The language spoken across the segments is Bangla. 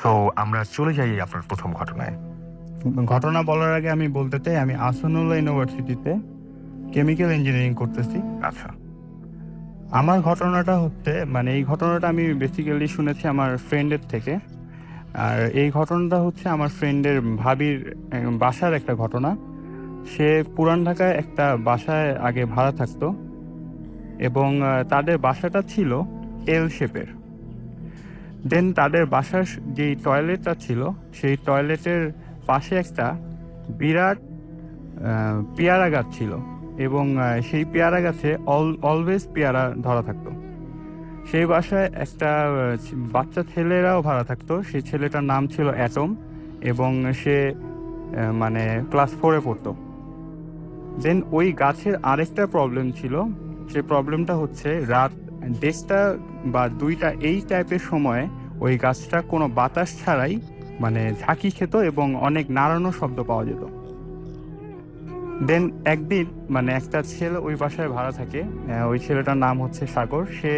সো আমরা চলে যাই আপনার প্রথম ঘটনায়। ঘটনা বলার আগে আমি বলতে চাই, আমি আহসানুল্লাহ ইউনিভার্সিটিতে কেমিক্যাল ইঞ্জিনিয়ারিং করতেছি। আচ্ছা। আমার ঘটনাটা হচ্ছে, মানে এই ঘটনাটা আমি বেসিক্যালি শুনেছি আমার ফ্রেন্ডের থেকে। আর এই ঘটনাটা হচ্ছে আমার ফ্রেন্ডের ভাবির বাসার একটা ঘটনা। সে পুরান ঢাকায় একটা বাসায় আগে ভাড়া থাকতো এবং তাদের বাসাটা ছিল এল শেপের। দেন তাদের বাসার যেই টয়লেটটা ছিল, সেই টয়লেটের পাশে একটা বিরাট পেয়ারা গাছ ছিল এবং সেই পেয়ারা গাছে অলওয়েজ পেয়ারা ধরা থাকতো। সেই বাসায় একটা বাচ্চা ছেলেরাও ভাড়া থাকতো। সেই ছেলেটার নাম ছিল অ্যাটম এবং সে মানে ক্লাস 4-এ পড়তো। দেন ওই গাছের আরেকটা প্রবলেম ছিল। সে প্রবলেমটা হচ্ছে রাত 1:30 বা 2টা এই টাইপের সময়ে ওই গাছটা কোনো বাতাস ছাড়াই মানে ঝাঁকি খেত এবং অনেক নাড়ানো শব্দ পাওয়া যেত। দেন একদিন মানে একটা ছেলে ওই বাসায় ভাড়া থাকে। ওই ছেলেটার নাম হচ্ছে সাগর। সে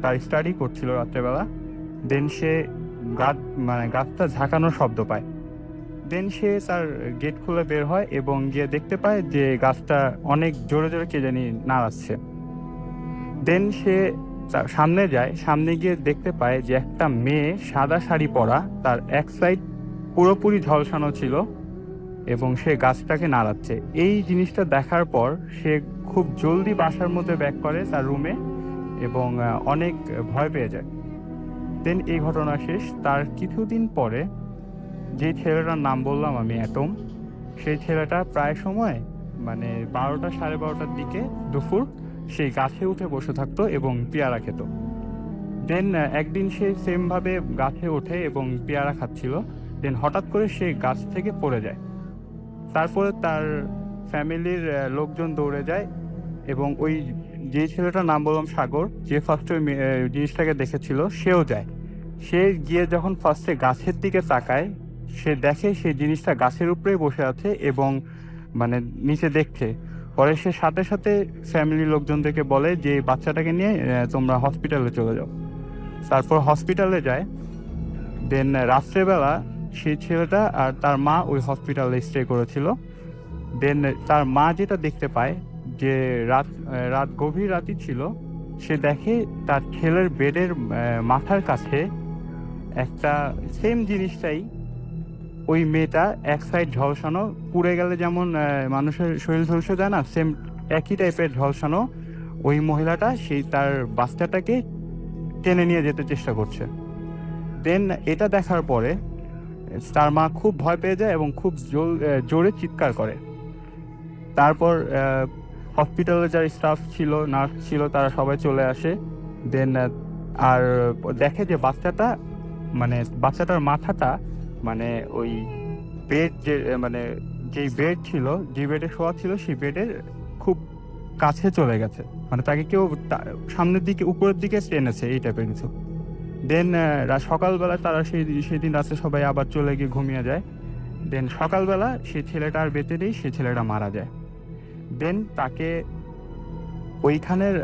তার স্টাডি করছিল রাত্রেবেলা। দেন সে গাছটা ঝাঁকানোর শব্দ পায়। দেন সে তার গেট খুলে বের হয় এবং গিয়ে দেখতে পায় যে গাছটা অনেক জোরে জোরে কে জানি নাড়াচ্ছে। দেন সে সামনে যায়, সামনে গিয়ে দেখতে পায় যে একটা মেয়ে সাদা শাড়ি পরা, তার এক সাইড পুরোপুরি ঝলসানো ছিল এবং সে গাছটাকে নাড়াচ্ছে। এই জিনিসটা দেখার পর সে খুব জলদি বাসার মধ্যে ব্যাক করে তার রুমে এবং অনেক ভয় পেয়ে যায়। দেন এই ঘটনা শেষ। তার কিছুদিন পরে যে ছেলেটার নাম বললাম আমি অ্যাটম, সেই ছেলেটা প্রায় সময় মানে 12টা 12:30টার দিকে দুপুর সেই গাছে উঠে বসে থাকতো এবং পেয়ারা খেত। দেন একদিন সে সেমভাবে গাছে ওঠে এবং পেয়ারা খাচ্ছিল। দেন হঠাৎ করে সে গাছ থেকে পড়ে যায়। তারপরে তার ফ্যামিলির লোকজন দৌড়ে যায় এবং ওই যে ছেলেটার নাম বললাম সাগর, যে ফার্স্ট ওই জিনিসটাকে দেখেছিল, সেও যায়। সে গিয়ে যখন ফার্স্টে গাছের দিকে তাকায়, সে দেখে সেই জিনিসটা গাছের উপরেই বসে আছে এবং মানে নিচে দেখছে। পরে সে সাথে সাথে ফ্যামিলির লোকজনদেরকে বলে যে এই বাচ্চাটাকে নিয়ে তোমরা হসপিটালে চলে যাও। তারপর হসপিটালে যায়। দেন রাত্রেবেলা সেই ছেলেটা আর তার মা ওই হসপিটালে স্টে করেছিল। দেন তার মা যেটা দেখতে পায় যে রাত গভীর রাতই ছিল, সে দেখে তার ছেলের বেডের মাথার কাছে একটা সেম জিনিসটাই, ওই মেয়েটা এক সাইড ঝলসানো, পুড়ে গেলে যেমন মানুষের শরীর ঝলসে যায় না, সেম একই টাইপের ঝলসানো ওই মহিলাটা সেই তার বাচ্চাটাকে টেনে নিয়ে যেতে চেষ্টা করছে। দেন এটা দেখার পরে তার মা খুব ভয় পেয়ে যায় এবং খুব জোরে চিৎকার করে। তারপর হসপিটালে যারা স্টাফ ছিল, নার্স ছিল, তারা সবাই চলে আসে। দেন আর দেখে যে বাচ্চাটার মাথাটা মানে ওই বেড যে মানে যেই বেড ছিল, যে বেডে শোয়া ছিল, সেই বেডের খুব কাছে চলে গেছে। মানে তাকে কেউ সামনের দিকে উপরের দিকে টেনেছে, এই টাইপের কিছু। দেন সকালবেলা তারা সেদিন রাতে সবাই আবার চলে গিয়ে ঘুমিয়ে যায়। দেন সকালবেলা সেই ছেলেটা আর বেঁচে নেই, সেই ছেলেটা মারা যায়। দেন তাকে ওইখানের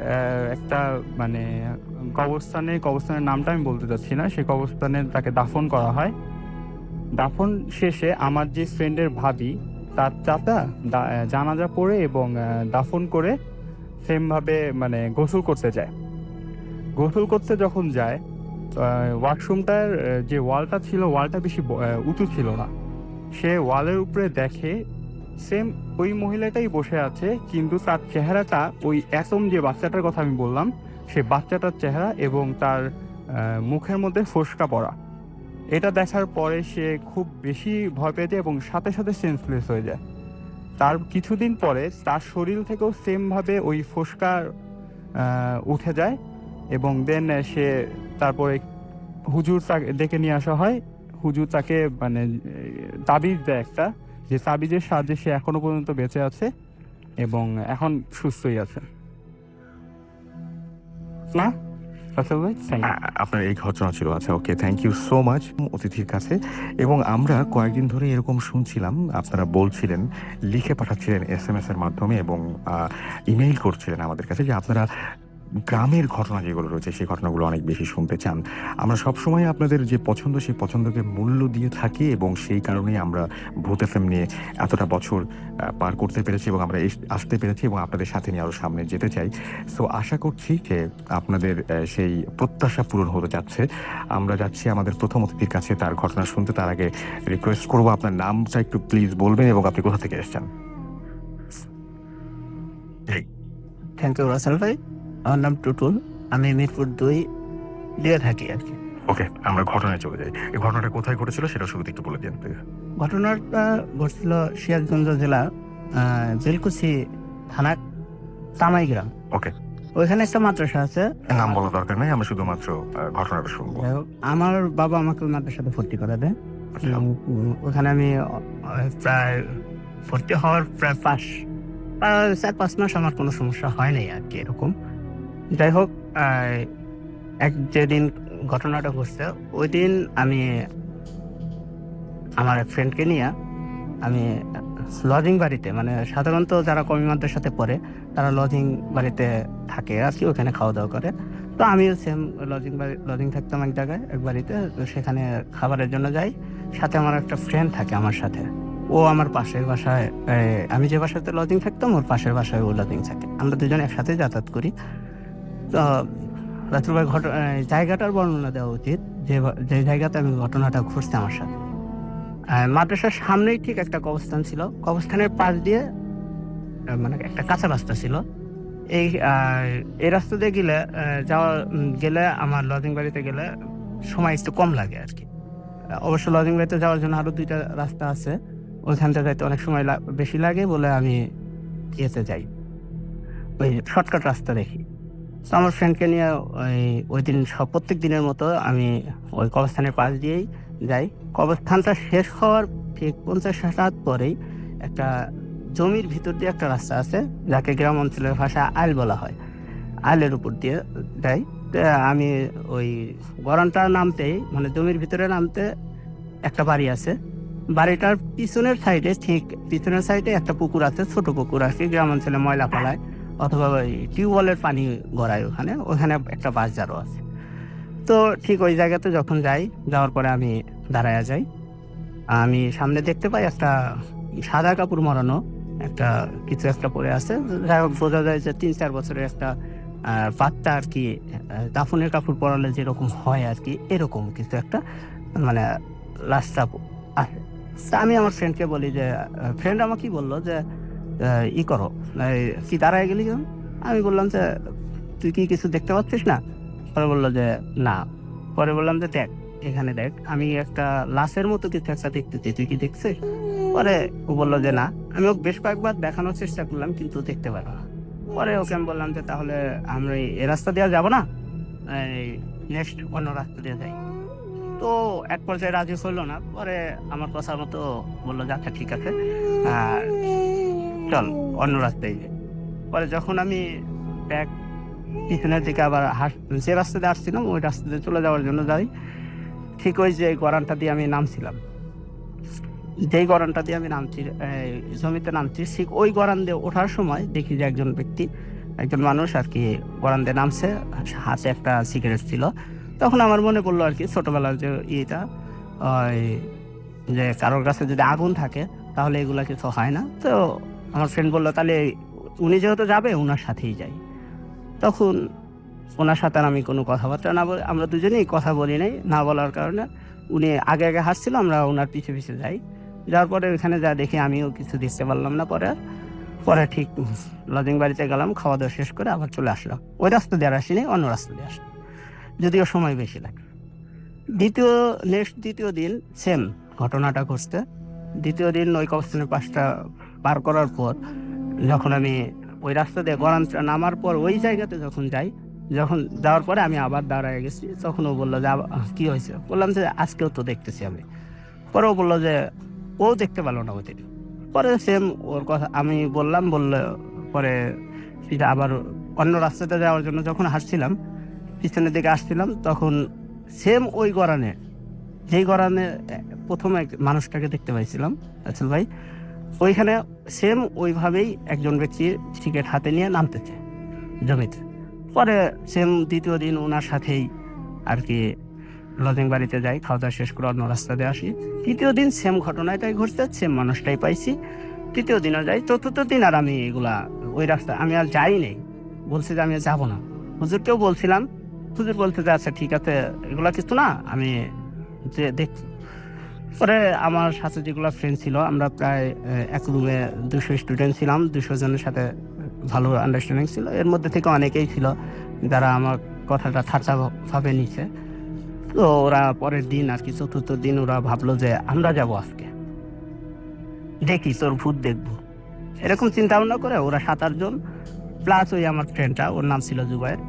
একটা মানে কবরস্থানের নামটা আমি বলতে চাচ্ছি না, সেই কবরস্থানে তাকে দাফন করা হয়। দাফন শেষে আমার যে ফ্রেন্ডের ভাবি, তার চাচা জানাজা পড়ে এবং দাফন করে সেমভাবে মানে গোসল করতে যায়। গোসল করতে যখন যায়, ওয়াশরুমটার যে ওয়ালটা ছিল, ওয়ালটা বেশি উঁচু ছিল না। সে ওয়ালের উপরে দেখে সেম ওই মহিলাটাই বসে আছে, কিন্তু তার চেহারাটা ওই অ্যাটম যে বাচ্চাটার কথা আমি বললাম, সে বাচ্চাটার চেহারা এবং তার মুখের মধ্যে ফোস্কা পড়া। এটা দেখার পরে সে খুব বেশি ভয় পেয়ে যায় এবং সাথে সাথে সেন্সলেস হয়ে যায়। তার কিছুদিন পরে তার শরীর থেকেও সেমভাবে ওই ফোস্কা উঠে যায় এবং দেন সে তারপরে হুজুর তাকে ডেকে নিয়ে আসা হয়। হুজুর তাকে মানে তাবিজ দেয় একটা, যে তাবিজের সাহায্যে সে এখনো পর্যন্ত বেঁচে আছে এবং এখন সুস্থই আছে। না আসল ভাই, আপনার এই ঘটনা ছিল। আচ্ছা, ওকে, থ্যাংক ইউ সো মাচ অতিথির কাছে। এবং আমরা কয়েকদিন ধরে এরকম শুনছিলাম, আপনারা বলছিলেন, লিখে পাঠাচ্ছিলেন SMS এর মাধ্যমে এবং ইমেইল করছিলেন আমাদের কাছে, যে আপনারা গ্রামের ঘটনা যেগুলো রয়েছে সেই ঘটনাগুলো অনেক বেশি শুনতে চান। আমরা সবসময় আপনাদের যে পছন্দ সেই পছন্দকে মূল্য দিয়ে থাকি এবং সেই কারণেই আমরা ভূত এফএম নিয়ে এতটা বছর পার করতে পেরেছি এবং আমরা আসতে পেরেছি এবং আপনাদের সাথে নিয়ে আরও সামনে যেতে চাই। সো আশা করছি যে আপনাদের সেই প্রত্যাশা পূরণ হতে যাচ্ছে। আমরা যাচ্ছি আমাদের প্রথম অতিথির কাছে তার ঘটনা শুনতে। তার আগে রিকোয়েস্ট করবো আপনার নামটা একটু প্লিজ বলবেন এবং আপনি কোথা থেকে এসেছেন। থ্যাংক ইউ রাসেল ভাই। আমার নাম টুটুল, আমি মিরপুর 2 দিয়ে থাকি আর কি। ওকে, আমরা ঘটনায় চলে যাই। এই ঘটনাটা কোথায় ঘটেছিল সেটা শুরুতে একটু বলে দিন প্লিজ। ঘটনাটা ঘটছিল সিরাজগঞ্জ জেলা জেলকুচি থানা তামাই গ্রাম। ওকে, ওইখানে একটা মাদ্রাসা আছে। নাম বলা দরকার নাই, আমরা শুধুমাত্র ঘটনাটা শুনবো। যাই হোক, আমার বাবা আমাকে ওই মাদ্রাসাতে ভর্তি করে দেয়। আচ্ছা। ওখানে আমি প্রায় ভর্তি হওয়ার প্রায় 4-5 মাস আমার কোনো সমস্যা হয় নাই আর কি এরকম। যাই হোক, যেদিন ঘটনাটা ঘটছে ওই দিন আমি আমার এক ফ্রেন্ডকে নিয়ে আমি লজিং বাড়িতে, মানে সাধারণত যারা কমি মাদ্রাসার সাথে পড়ে তারা লজিং বাড়িতে থাকে আর কি, ওখানে খাওয়া দাওয়া করে। তো আমিও সেম লজিং থাকতাম এক জায়গায় এক বাড়িতে, তো সেখানে খাবারের জন্য যাই। সাথে আমার একটা ফ্রেন্ড থাকে আমার সাথে, ও আমার পাশের বাসায়, আমি যে বাসাতে লজিং থাকতাম ওর পাশের বাসায় ও লজিং থাকে। আমরা দুজন একসাথে যাতায়াত করি। তো রাতুল ভাই জায়গাটার বর্ণনা দেওয়া উচিত, যে জায়গাতে আমি ঘটনাটা ঘটছে আমার সাথে। মাদ্রাসার সামনেই ঠিক একটা কবরস্থান ছিল। কবরস্থানের পাশ দিয়ে মানে একটা কাঁচা রাস্তা ছিল। এই রাস্তা দিয়ে গেলে আমার লজিং বাড়িতে গেলে সময় একটু কম লাগে আর কি। অবশ্য লজিং বাড়িতে যাওয়ার জন্য আরো 2টা রাস্তা আছে, ওইখানটা যাইতে অনেক সময় বেশি লাগে বলে আমি ইয়েতে যাই, ওই শর্টকাট রাস্তা দেখি। তো আমার ফ্রেন্ডকে নিয়ে ওই দিন প্রত্যেক দিনের মতো আমি ওই কবরস্থানের পাশ দিয়েই যাই। কবরস্থানটা শেষ হওয়ার ঠিক 50-60 হাত পরেই একটা জমির ভিতর দিয়ে একটা রাস্তা আছে, যাকে গ্রাম অঞ্চলের ভাষায় আইল বলা হয়। আইলের উপর দিয়ে যাই। আমি ওই গরানটা নামতেই, মানে জমির ভিতরে নামতে একটা বাড়ি আছে। বাড়িটার পিছনের সাইডে একটা পুকুর আছে, ছোট পুকুর আছে। গ্রাম অঞ্চলে ময়লা ফেলায় অথবা ওই টিউবওয়েলের পানি গড়ায়, ওখানে একটা বাজারও আছে। তো ঠিক ওই জায়গাতে যখন যাওয়ার পরে আমি দাঁড়ায়া যাই, আমি সামনে দেখতে পাই একটা সাদা কাপড় মরানো কিছু একটা পরে আছে। যাই হোক, বোঝা যায় যে 3-4 বছরের একটা বাচ্চা আর কি, দাফনের কাপড় পরালে যেরকম হয় আর কি, এরকম কিছু একটা মানে লাশটা আছে। আমি আমার ফ্রেন্ডকে বলি যে, ফ্রেন্ড আমাকে বললো যে করো, কি দাঁড়ায় গেলি কেন? আমি বললাম যে তুই কি কিছু দেখতে পাচ্ছিস না? পরে বললো যে না। পরে বললাম যে দেখ, এখানে দেখ, আমি একটা লাশের মতো কিছু একটা দেখতেছি, তুই কি দেখছিস? পরে ও বললো যে না। আমি ওকে বেশ কয়েকবার দেখানোর চেষ্টা করলাম কিন্তু দেখতে পারবো না। পরে ওকে আমি বললাম যে তাহলে আমরা এই রাস্তা দিয়ে যাবো না, নেক্সট অন্য রাস্তা দিয়ে যাই। তো এক পর্যায়ে রাজি হইলো না। পরে আমার কথা মতো বললো যে আচ্ছা ঠিক আছে, চল অন্য রাস্তায় যাই। পরে যখন আমি ব্যাগ পিছনের দিকে আবার যে রাস্তাতে আসছিলাম ওই রাস্তাতে চলে যাওয়ার জন্য যাই, ঠিক ওই যে গরানটা দিয়ে আমি নামছিলাম, যেই গরানটা দিয়ে আমি জমিতে নামছি, ঠিক ওই গরান দিয়ে ওঠার সময় দেখি যে একজন মানুষ আর কি গরান দিয়ে নামছে, হাতে একটা সিগারেট ছিল। তখন আমার মনে পড়লো আর কি ছোটবেলার যে যে কারোর কাছে যদি আগুন থাকে তাহলে এগুলা কিছু হয় না। তো আমার ফ্রেন্ড বললো তাহলে উনি যেহেতু যাবে ওনার সাথেই যাই। তখন ওনার সাথে আমি কোনো কথাবার্তা না বলে, আমরা দুজনেই কথা বলি নাই, না বলার কারণে উনি আগে হাসছিল, আমরা ওনার পিছে যাই। যাওয়ার পরে ওখানে যা দেখি আমিও কিছু দেখতে পারলাম না। পরে ঠিক লজিং বাড়িতে গেলাম, খাওয়া দাওয়া শেষ করে আবার চলে আসলাম। ওই রাস্তা দিয়ে আসিনি, অন্য রাস্তা দিয়ে আসলাম, যদিও সময় বেশি লাগে। দ্বিতীয় দিন সেম ঘটনাটা ঘটছে। দ্বিতীয় দিন ওই কবরস্থানের পাশটা পার করার পর যখন আমি ওই রাস্তা দিয়ে গরান নামার পর ওই জায়গাতে যখন যাওয়ার পরে আমি আবার দাঁড়ায় গেছি। তখন ও বললো যে কি হয়েছে? বললাম যে আজকেও তো দেখতেছি আমি। পরে ও বললো যে ও দেখতে পেলো না ওই দিন। পরে সেম ওর কথা আমি বললাম, বললে পরে সেটা আবার অন্য রাস্তাতে যাওয়ার জন্য যখন হাঁটছিলাম, পিছনের দিকে আসছিলাম, তখন সেম ওই যেই গরানে প্রথমে মানুষটাকে দেখতে পাইছিলাম রাসেল ভাই, ওইখানে সেম ওইভাবেই একজন ব্যক্তি সিগারেট হাতে নিয়ে নামতেছে জমিতে। পরে সেম দ্বিতীয় দিন ওনার সাথেই আর কি লজিং বাড়িতে যাই, খাওয়া দাওয়া শেষ করে অন্য রাস্তা দিয়ে আসি। তৃতীয় দিন সেম ঘটনাটাই ঘটছে, সেম মানুষটাই পাইছি। তৃতীয় দিনও যাই। চতুর্থ দিন আর আমি এগুলা ওই রাস্তা আমি আর যাই নেই, বলছি যে আমি আর যাবো না। হুজুরকেও বলছিলাম, হুজুর বলতে যে আচ্ছা ঠিক আছে, এগুলা কিছু না, আমি যে দেখছি। পরে আমার সাথে যেগুলো ফ্রেন্ড ছিল, আমরা প্রায় এক রুমে 200 স্টুডেন্ট ছিলাম, 200 জনের সাথে ভালো আন্ডারস্ট্যান্ডিং ছিল। এর মধ্যে থেকে অনেকেই ছিল যারা আমার কথাটা ঠাট্টা ভাবে নিছে। তো ওরা পরের দিন আর কি চতুর্থ দিন ওরা ভাবলো যে আমরা যাব আজকে, দেখি তোর ভূত দেখবো, এরকম চিন্তা ভাবনা করে ওরা 7-8 জন প্লাস ওই আমার ফ্রেন্ডটা, ওর নাম ছিল জুবাইর,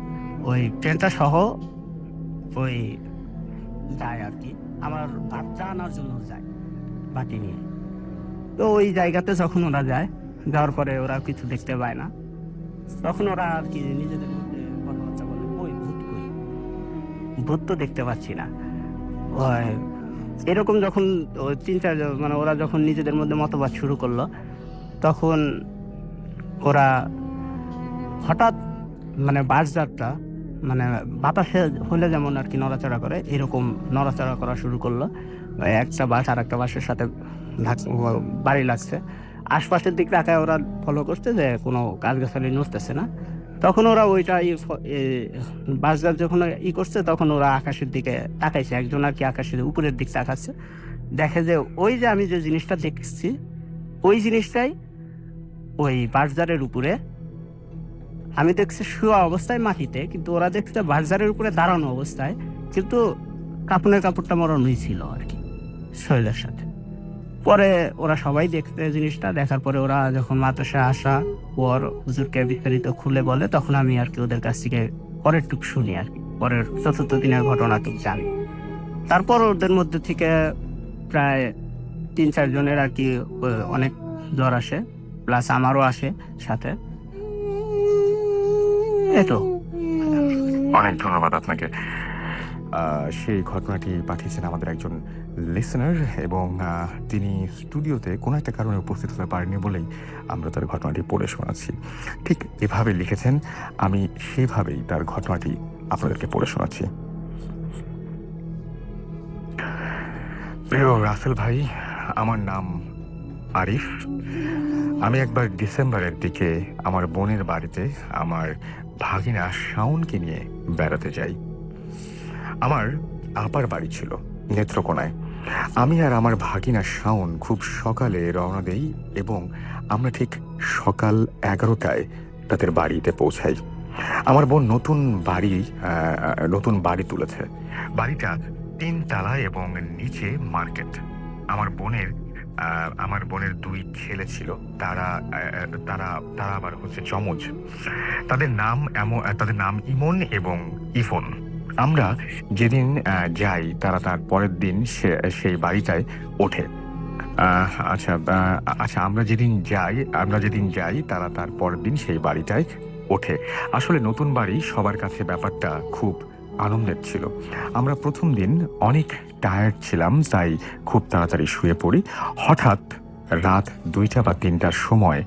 ওই ফ্রেন্ডটা সহ ওই যায় আর কি আমার বাচ্চা আনার জন্য যায় বাটি নিয়ে। তো ওই জায়গাতে যখন ওরা যায়, যাওয়ার পরে ওরা কিছু দেখতে পায় না, তখন ওরা আর কি নিজেদের মধ্যে কথাবার্তা বলে, ওই ভূত কই, ভূত তো দেখতে পাচ্ছি না। ওই এরকম যখন 3-4 মানে ওরা যখন নিজেদের মধ্যে মতবাদ শুরু করলো, তখন ওরা হঠাৎ মানে বাসযাত্রা মানে বাতাসে হলে যেমন আর কি নড়াচড়া করে, এরকম নড়াচড়া করা শুরু করলো। একটা বাস আর একটা বাসের সাথে বাড়ি লাগছে। আশপাশের দিক তাকায় ওরা ফলো করছে যে কোনো গাছগাছালি নড়তেছে না। তখন ওরা ওইটা বাসগাছ যখন করছে, তখন ওরা আকাশের দিকে তাকাইছে, একজন আর কি আকাশের উপরের দিক তাকাচ্ছে, দেখে যে ওই যে আমি যে জিনিসটা দেখছি ওই জিনিসটাই ওই বাসজারের উপরে আমি দেখছি শুয়া অবস্থায় মাটিতে, কিন্তু ওরা দেখছে বাসজারের উপরে দাঁড়ানো অবস্থায়, কিন্তু কাপড়ের কাপড়টা মরণই ছিল আর কি শরীরের সাথে। পরে ওরা সবাই দেখতে জিনিসটা, দেখার পরে ওরা যখন মাদ্রাসায় আসা পর হুজুরকে বিস্তারিত খুলে বলে, তখন আমি আর কি ওদের কাছ থেকে পরের টুক শুনি আর কি, পরের চতুর্থ দিনের ঘটনাটুক জানি। তারপর ওদের মধ্যে থেকে প্রায় 3-4 জনের আর কি অনেক জ্বর আসে, প্লাস আমারও আসে সাথে। এই তো। অনেক ধন্যবাদ আপনাকে। সেই ঘটনাটি পাঠিয়েছেন আমাদের একজন লিসেনার, এবং তিনি স্টুডিওতে কোনো একটা কারণে উপস্থিত হতে পারেনি বলেই আমরা তার ঘটনাটি পড়ে শোনাচ্ছি। ঠিক এভাবে লিখেছেন, আমি সেভাবেই তার ঘটনাটি আপনাদেরকে পড়ে শোনাচ্ছি। প্রিয় রাসেল ভাই, আমার নাম আরিফ। আমি একবার ডিসেম্বরের দিকে আমার বোনের বাড়িতে আমার ভাগিনা শাওনকে নিয়ে বেড়াতে যাই। আমার আপার বাড়ি ছিল নেত্রকোনায়। আমি আর আমার ভাগিনা শাওন খুব সকালে রওনা দেই এবং আমরা ঠিক সকাল 11টায় তাদের বাড়িতে পৌঁছাই। আমার বোন নতুন বাড়ি তুলেছে। বাড়িটা 3 তলা এবং নিচে মার্কেট। আমার বোনের 2 ছেলে ছিল, তারা আবার হচ্ছে যমজ। তাদের নাম ইমন এবং ইফন। আমরা যেদিন যাই তারা তার পরের দিন সেই বাড়িটায় ওঠে। আমরা যেদিন যাই তারা তার পরের দিন সেই বাড়িটায় ওঠে। আসলে নতুন বাড়ি সবার কাছে ব্যাপারটা খুব আনন্দের ছিল। আমরা প্রথম দিন অনেক টায়ার্ড ছিলাম, তাই খুব তাড়াতাড়ি শুয়ে পড়ি। হঠাৎ রাত 2টা বা 3টার সময়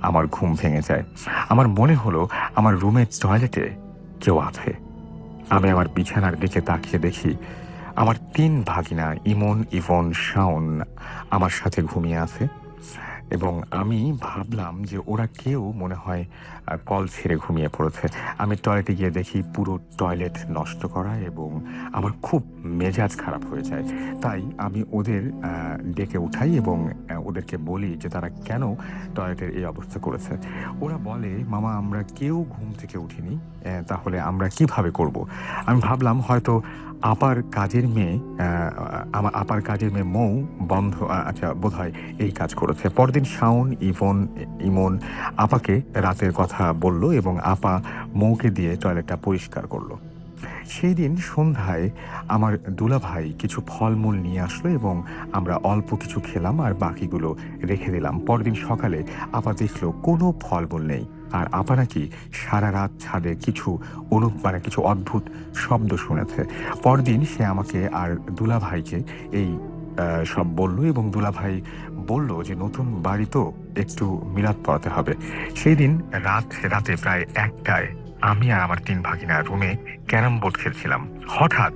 আমার ঘুম ভেঙে যায়। আমার মনে হলো আমার রুমের টয়লেটে কেউ আছে। আমি আমার বিছানার দিকে তাকিয়ে দেখি আমার 3 ভাগিনা ইমন, ইভন, শাওন আমার সাথে ঘুমিয়ে আছে, এবং আমি ভাবলাম যে ওরা কেউ মনে হয় কল ছেড়ে ঘুমিয়ে পড়েছে। আমি টয়লেটে গিয়ে দেখি পুরো টয়লেট নষ্ট করা, এবং আমার খুব মেজাজ খারাপ হয়ে যায়। তাই আমি ওদের ডেকে উঠাই এবং ওদেরকে বলি যে তারা কেন টয়লেটের এই অবস্থা করেছে। ওরা বলে, মামা আমরা কেউ ঘুম থেকে উঠিনি, তাহলে আমরা কিভাবে করব। আমি ভাবলাম হয়তো আপার কাজের মেয়ে মৌ বোধহয় এই কাজ করেছে। পরদিন শাওন, ইমন আপাকে রাতের কথা বলল এবং আপা মৌকে দিয়ে টয়লেটটা পরিষ্কার করলো। সেই দিন সন্ধ্যায় আমার দুলাভাই কিছু ফলমূল নিয়ে আসলো এবং আমরা অল্প কিছু খেলাম আর বাকিগুলো রেখে দিলাম। পরদিন সকালে আপা দেখলো কোনো ফলমূল নেই, আর আপা নাকি সারা রাত ছাদে কিছু অদ্ভুত শব্দ শুনেছে। পরদিন সে আমাকে আর দুলাভাইকে এই সব বলল, এবং দুলাভাই বলল যে নতুন বাড়ি তো একটু মিলাদ পড়াতে হবে। সেই দিন রাতে প্রায় 1টায় আমি আর আমার 3 ভাগিনা রুমে ক্যারাম বোর্ড খেলছিলাম। হঠাৎ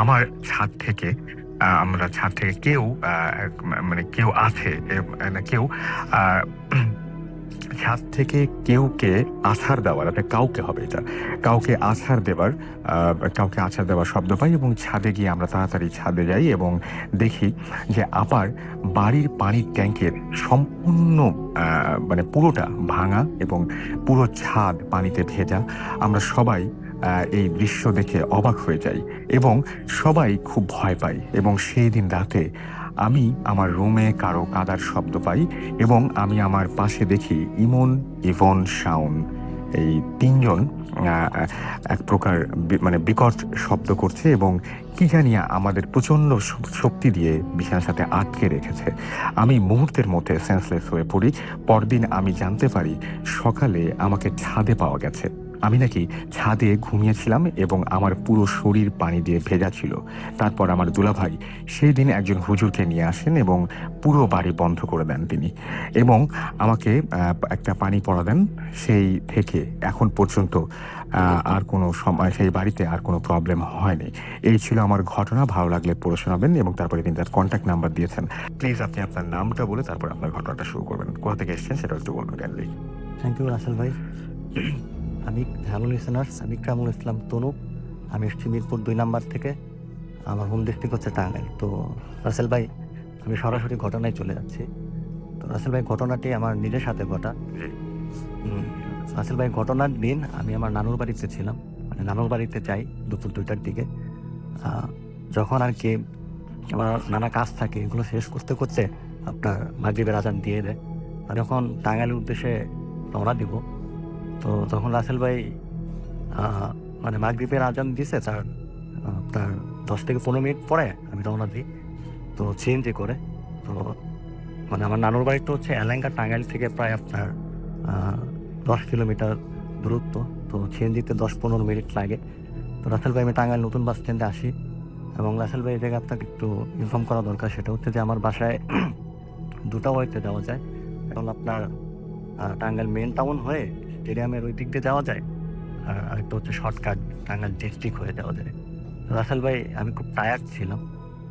আমার ছাদ থেকে আমরা ছাদ থেকে কেউ মানে কেউ আছে না কেউ আহ, ছাদ থেকে কেউকে আছাড় দেওয়ার, এটা কাউকে হবে, এটা কাউকে আছাড় দেবার কাউকে আছাড় দেওয়ার শব্দ পাই এবং ছাদে গিয়ে আমরা তাড়াতাড়ি ছাদে যাই এবং দেখি যে আপার বাড়ির পানির ট্যাঙ্কের সম্পূর্ণ মানে পুরোটা ভাঙা এবং পুরো ছাদ পানিতে ভেজা। আমরা সবাই এই দৃশ্য দেখে অবাক হয়ে যাই এবং সবাই খুব ভয় পাই এবং সেই দিন রাতে আমি আমার রুমে কারো কাদার শব্দ পাই এবং আমি আমার পাশে দেখি ইমন, ইভন, শাওন এই 3 জন এক প্রকার মানে বিকট শব্দ করছে এবং কি জানি আমাদের প্রচণ্ড শক্তি দিয়ে বিছানার সাথে আটকে রেখেছে। আমি মুহূর্তের মধ্যে সেন্সলেস হয়ে পড়ি। পরদিন আমি জানতে পারি সকালে আমাকে ছাদে পাওয়া গেছে। আমি নাকি ছাদে ঘুমিয়েছিলাম এবং আমার পুরো শরীর পানি দিয়ে ভেজা ছিল। তারপর আমার দুলাভাই সেই দিন একজন হুজুরকে নিয়ে আসেন এবং পুরো বাড়ি বন্ধ করে দেন তিনি এবং আমাকে একটা পানি পড়া দেন। সেই থেকে এখন পর্যন্ত আর কোনো সময় সেই বাড়িতে আর কোনো প্রবলেম হয়নি। এই ছিল আমার ঘটনা। ভালো লাগলে পড়ে শোনাবেন এবং তারপরে তিনি তার কন্ট্যাক্ট নাম্বার দিয়েছেন। প্লিজ আপনি আপনার নামটা বলে তারপর আপনার ঘটনাটা শুরু করবেন। কোথা থেকে এসেছেন সেটা একটু বলবেন কাইন্ডলি। থ্যাংক ইউ রাসেল ভাই। আমি হ্যালো লিসেনার্স, আমি ইকরামুল ইসলাম তনু। আমি এসেছি মিরপুর 2 নাম্বার থেকে। আমার হোম ডিস্ট্রিক্ট হচ্ছে টাঙ্গাইল। তো রাসেল ভাই, আমি সরাসরি ঘটনায় চলে যাচ্ছি। তো রাসেল ভাই, ঘটনাটি আমার নিজের সাথে ঘটা। রাসেল ভাই, ঘটনার দিন আমি আমার নানুর বাড়িতে ছিলাম। মানে নানুর বাড়িতে যাই দুপুর 2টার দিকে। যখন আর কি আমার নানা কাজ থাকে, এগুলো শেষ করতে করতে আপনার মাগরিবের আজান দিয়ে দেয়। আর যখন টাঙ্গাইলের উদ্দেশ্যে রওনা দিব, তো তখন রাসেল ভাই মানে মাগরিবের আজান দিছে তার আপনার 10 থেকে 15 মিনিট পরে আমি রওনা দিই। তো সিএনজি করে। তো মানে আমার নানুর বাড়িটা হচ্ছে এলাঙ্গা, টাঙ্গাইল থেকে প্রায় আপনার 10 কিলোমিটার দূরত্ব। তো সিএনজিতে 10-15 মিনিট লাগে। তো রাসেল ভাই, আমি টাঙ্গাইল নতুন বাস স্ট্যান্ডে আসি এবং রাসেল ভাই, এই জায়গায় আপনাকে একটু ইনফর্ম করা দরকার। সেটা হচ্ছে যে আমার বাসায় 2টা ওয়েতে যাওয়া যায়। এখন আপনার টাঙ্গাইল মেন টাউন হয়ে স্টেডিয়ামের ওই দিক দিয়ে যাওয়া যায়, আর আরেকটা হচ্ছে শর্টকাট টাঙ্গাইল ডিস্ট্রিক্ট হয়ে যাওয়া যায়। তো রাসেল ভাই, আমি খুব টায়ার্ড ছিলাম।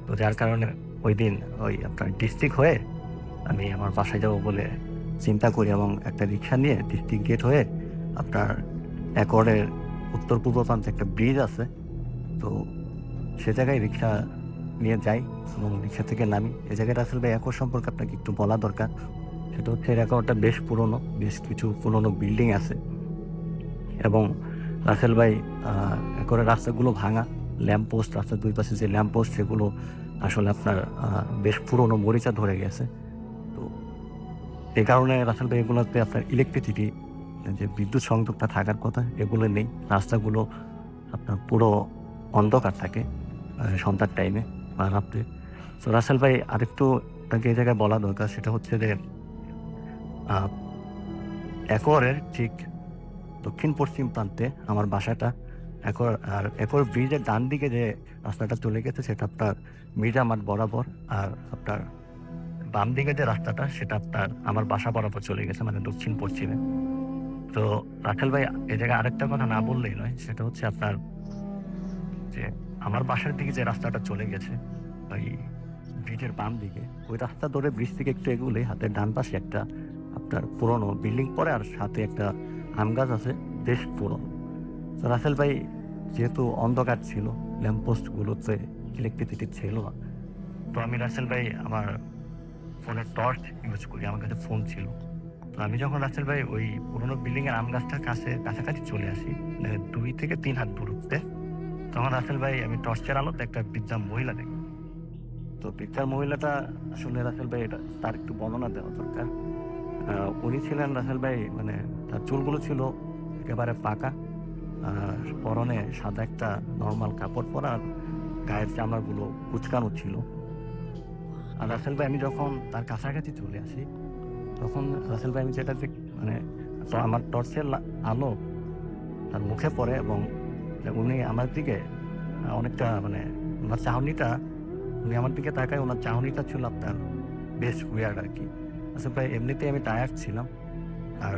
তো যার কারণে ওই দিন ওই আপনার ডিস্ট্রিক্ট হয়ে আমি আমার বাসায় যাবো বলে চিন্তা করি এবং একটা রিক্সা নিয়ে ডিস্ট্রিক্ট গেট হয়ে আপনার একরের উত্তর পূর্ব প্রান্তে একটা ব্রিজ আছে, তো সে জায়গায় রিক্সা নিয়ে যাই এবং রিক্সা থেকে নামি। এই জায়গায় রাসেল ভাই, একর সম্পর্কে আপনাকে একটু বলা দরকার। সেটা হচ্ছে এই একরটা বেশ পুরনো, বেশ কিছু পুরনো বিল্ডিং আছে এবং রাসেল ভাই, একরের রাস্তাগুলো ভাঙা, ল্যাম্প পোস্ট, রাস্তার 2 পাশে যে ল্যাম্প পোস্ট সেগুলো আসলে আপনার বেশ পুরনো, মরিচা ধরে গেছে। তো এই কারণে রাসেল ভাই, এগুলোতে আপনার ইলেকট্রিসিটি যে বিদ্যুৎ সংযোগটা থাকার কথা এগুলো নেই। রাস্তাগুলো আপনার পুরো অন্ধকার থাকে সন্ধ্যার টাইমে বা রাত্রে। তো রাসেল ভাই, আরেকটু আপনাকে এই জায়গায় বলা দরকার। সেটা হচ্ছে যে একরের ঠিক দক্ষিণ পশ্চিম প্রান্তে আমার বাসাটা। একর ব্রিজের ডান দিকে যে রাস্তাটা চলে গেছে সেটা আপনার মির্জা মাঠ বরাবর, আর আপনার বাম দিকে যে রাস্তাটা সেটা আপনার আমার বাসা বরাবর চলে গেছে, মানে দক্ষিণ পশ্চিমে। তো রাখেল ভাই, এই জায়গায় আরেকটা কথা না বললেই নয়। সেটা হচ্ছে আপনার যে আমার বাসার দিকে যে রাস্তাটা চলে গেছে ওই ব্রিজের বাম দিকে, ওই রাস্তা ধরে ব্রিজ থেকে একটু এগুলে হাতের ডান পাশে একটা আপনার পুরনো বিল্ডিং পড়ে, আর সাথে একটা আম গাছ আছে, বেশ পুরনো। তো রাসেল ভাই, যেহেতু অন্ধকার ছিল, ল্যাম্পপোস্টগুলোতে ইলেকট্রিসিটি ছিল না, তো আমি রাসেল ভাই আমার ফোনের টর্চ ইউজ করি। আমার কাছে ফোন ছিল। তো আমি যখন রাসেল ভাই ওই পুরোনো বিল্ডিংয়ের আম গাছটার কাছাকাছি চলে আসি, 2 থেকে 3 হাত দূরত্বে, তখন রাসেল ভাই আমি টর্চের আলোতে একটা বৃদ্ধা মহিলা দেখি। তো বৃদ্ধার মহিলাটা আসলে রাসেল ভাই, এটা তার একটু বর্ণনা দেওয়া দরকার। উনি ছিলেন রাসেল ভাই, মানে তার চুলগুলো ছিল একেবারে পাকা, পরনে সাদা একটা নর্মাল কাপড় পরা, আর গায়ের চামড়াগুলো কুচকানো ছিল। আর রাসেল ভাই, আমি যখন তার কাছাকাছি চলে আসি, তখন রাসেল ভাই, আমি যেটা মানে তো আমার টর্চের আলো তার মুখে পড়ে এবং উনি আমার দিকে অনেকটা মানে ওনার চাহনিটা, উনি আমার দিকে তাকায়, ওনার চাহনিটা ছিল আপনার বেশ উইয়ার্ড আর কি। আসলে ভাই, এমনিতেই আমি টায়ার্ড ছিলাম, আর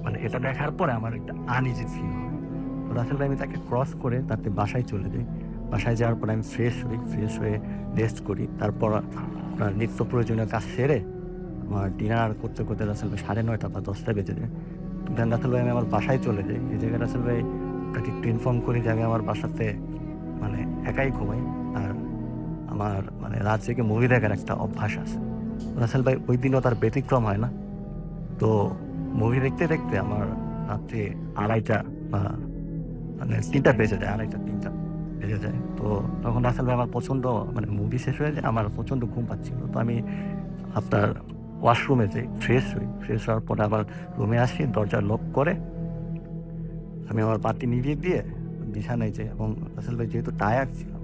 মানে এটা দেখার পরে আমার একটা আনইজি ফিল হয়। তো রাসেল ভাই আমি তাকে ক্রস করে তাতে বাসায় চলে যাই। বাসায় যাওয়ার পরে আমি ফ্রেশ হয়ে রেস্ট করি। তারপর আপনার নিত্য প্রয়োজনীয় কাজ সেরে আমার ডিনার করতে করতে রাসেল ভাই 9:30 বা 10টা বেজে যায়। দেন রাসেল ভাই আমি আমার বাসায় চলে যাই। এই জায়গায় রাসেল ভাই তাকে একটু ইনফর্ম করি যে আমি আমার বাসাতে মানে একাই ঘুমাই, আর আমার মানে রাত জেগে মুভি দেখার একটা অভ্যাস আছে। রাসেল ভাই ওই দিনও তার ব্যতিক্রম হয় না। তো মুভি দেখতে দেখতে আমার রাত্রে 2:30 বা মানে 3টা বেজে যায়, 2:30-3টা বেজে যায়। তো তখন রাসেল ভাই আমার প্রচণ্ড মানে মুভি শেষ হয়ে যায়, আমার প্রচণ্ড ঘুম পাচ্ছিল। তো আমি আপনার ওয়াশরুমে যাই, ফ্রেশ হওয়ার পরে আবার রুমে আসি, দরজা লক করে আমি আমার বাতি নিভিয়ে দিয়ে বিছানায় যাই। এবং রাসেল ভাই যেহেতু টায়ার্ড ছিলাম,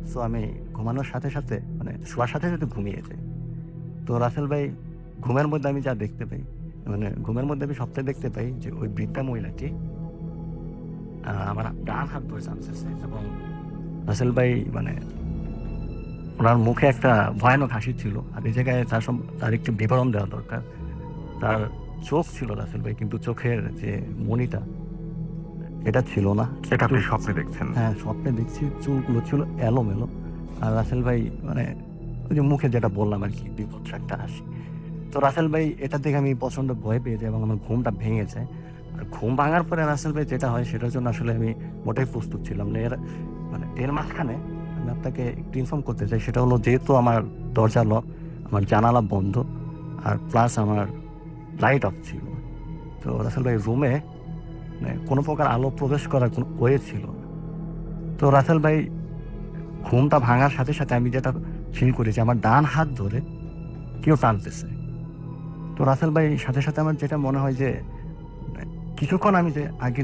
সো আমি ঘুমানোর সাথে সাথে মানে শোয়ার সাথে সাথে ঘুমিয়ে যাই। তো রাসেল ভাই ঘুমের মধ্যে আমি যা দেখতে পাই, মানে ঘুমের মধ্যে আমি সবটাই দেখতে পাই যে ওই বৃদ্ধা মহিলাটি আমার ডান হাত ধরে টানতেছে। এবং রাসেল ভাই মানে ওনার মুখে একটা ভয়ানক হাসি ছিল। আর এই জায়গায় তার একটু বিবরণ দেওয়া দরকার। তার চোখ ছিল রাসেল ভাই, কিন্তু চোখের যে মণিটা এটা ছিল না। এটা আপনি স্বপ্নে দেখছেন? হ্যাঁ, স্বপ্নে দেখছি। চুলগুলো ছিল এলোমেলো। আর রাসেল ভাই মানে ওই যে মুখে যেটা বললাম আর কি, বিভৎস একটা হাসি। তো রাসেল ভাই এটা দেখে আমি প্রচণ্ড ভয় পেয়ে যাই এবং আমার ঘুমটা ভেঙে যায়। আর ঘুম ভাঙার পরে রাসেল ভাই যেটা হয় সেটার জন্য আসলে আমি মোটেই প্রস্তুত ছিলাম না। এর মাঝখানে আমি আপনাকে একটু ইনফর্ম করতে চাই, সেটা হলো যেহেতু আমার দরজা লক, আমার জানালা বন্ধ, আর প্লাস আমার লাইট অফ ছিল। তো রাসেল ভাই রুমে মানে কোনো প্রকার আলো প্রবেশ করার কোনো ওয়ে ছিল না। তো রাসেল ভাই ঘুমটা ভাঙার সাথে সাথে আমি যেটা ফিল করেছি, আমার ডান হাত ধরে কেউ টানতেছে। তো রাসেল ভাই সাথে সাথে আমার যেটা মনে হয় যে কিছুক্ষণ আমি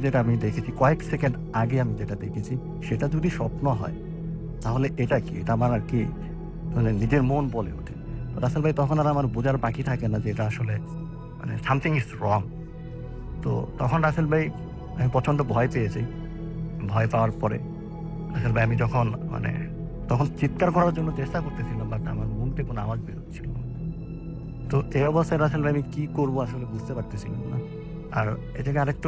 যেটা আমি দেখেছি, কয়েক সেকেন্ড আগে আমি যেটা দেখেছি, সেটা যদি স্বপ্ন হয় তাহলে এটা কি? এটা আমার আর কি মানে নিজের মন বলে ওঠে। তো রাসেল ভাই তখন আর আমার বোঝার বাকি থাকে না যে এটা আসলে মানে সামথিং ইজ রং। তো তখন রাসেল ভাই আমি প্রচণ্ড ভয় পেয়ে যাই। ভয় পাওয়ার পরে রাসেল ভাই আমি তখন চিৎকার করার জন্য চেষ্টা করতেছিলাম, বাট আমার মুখ দিয়ে কোনো আওয়াজ বেরোচ্ছিল না। তো এই অবস্থায় রাসেল ভাই আমি কি করবো আসলে বুঝতে পারতেছিলাম না। আর এটাকে আরেকটু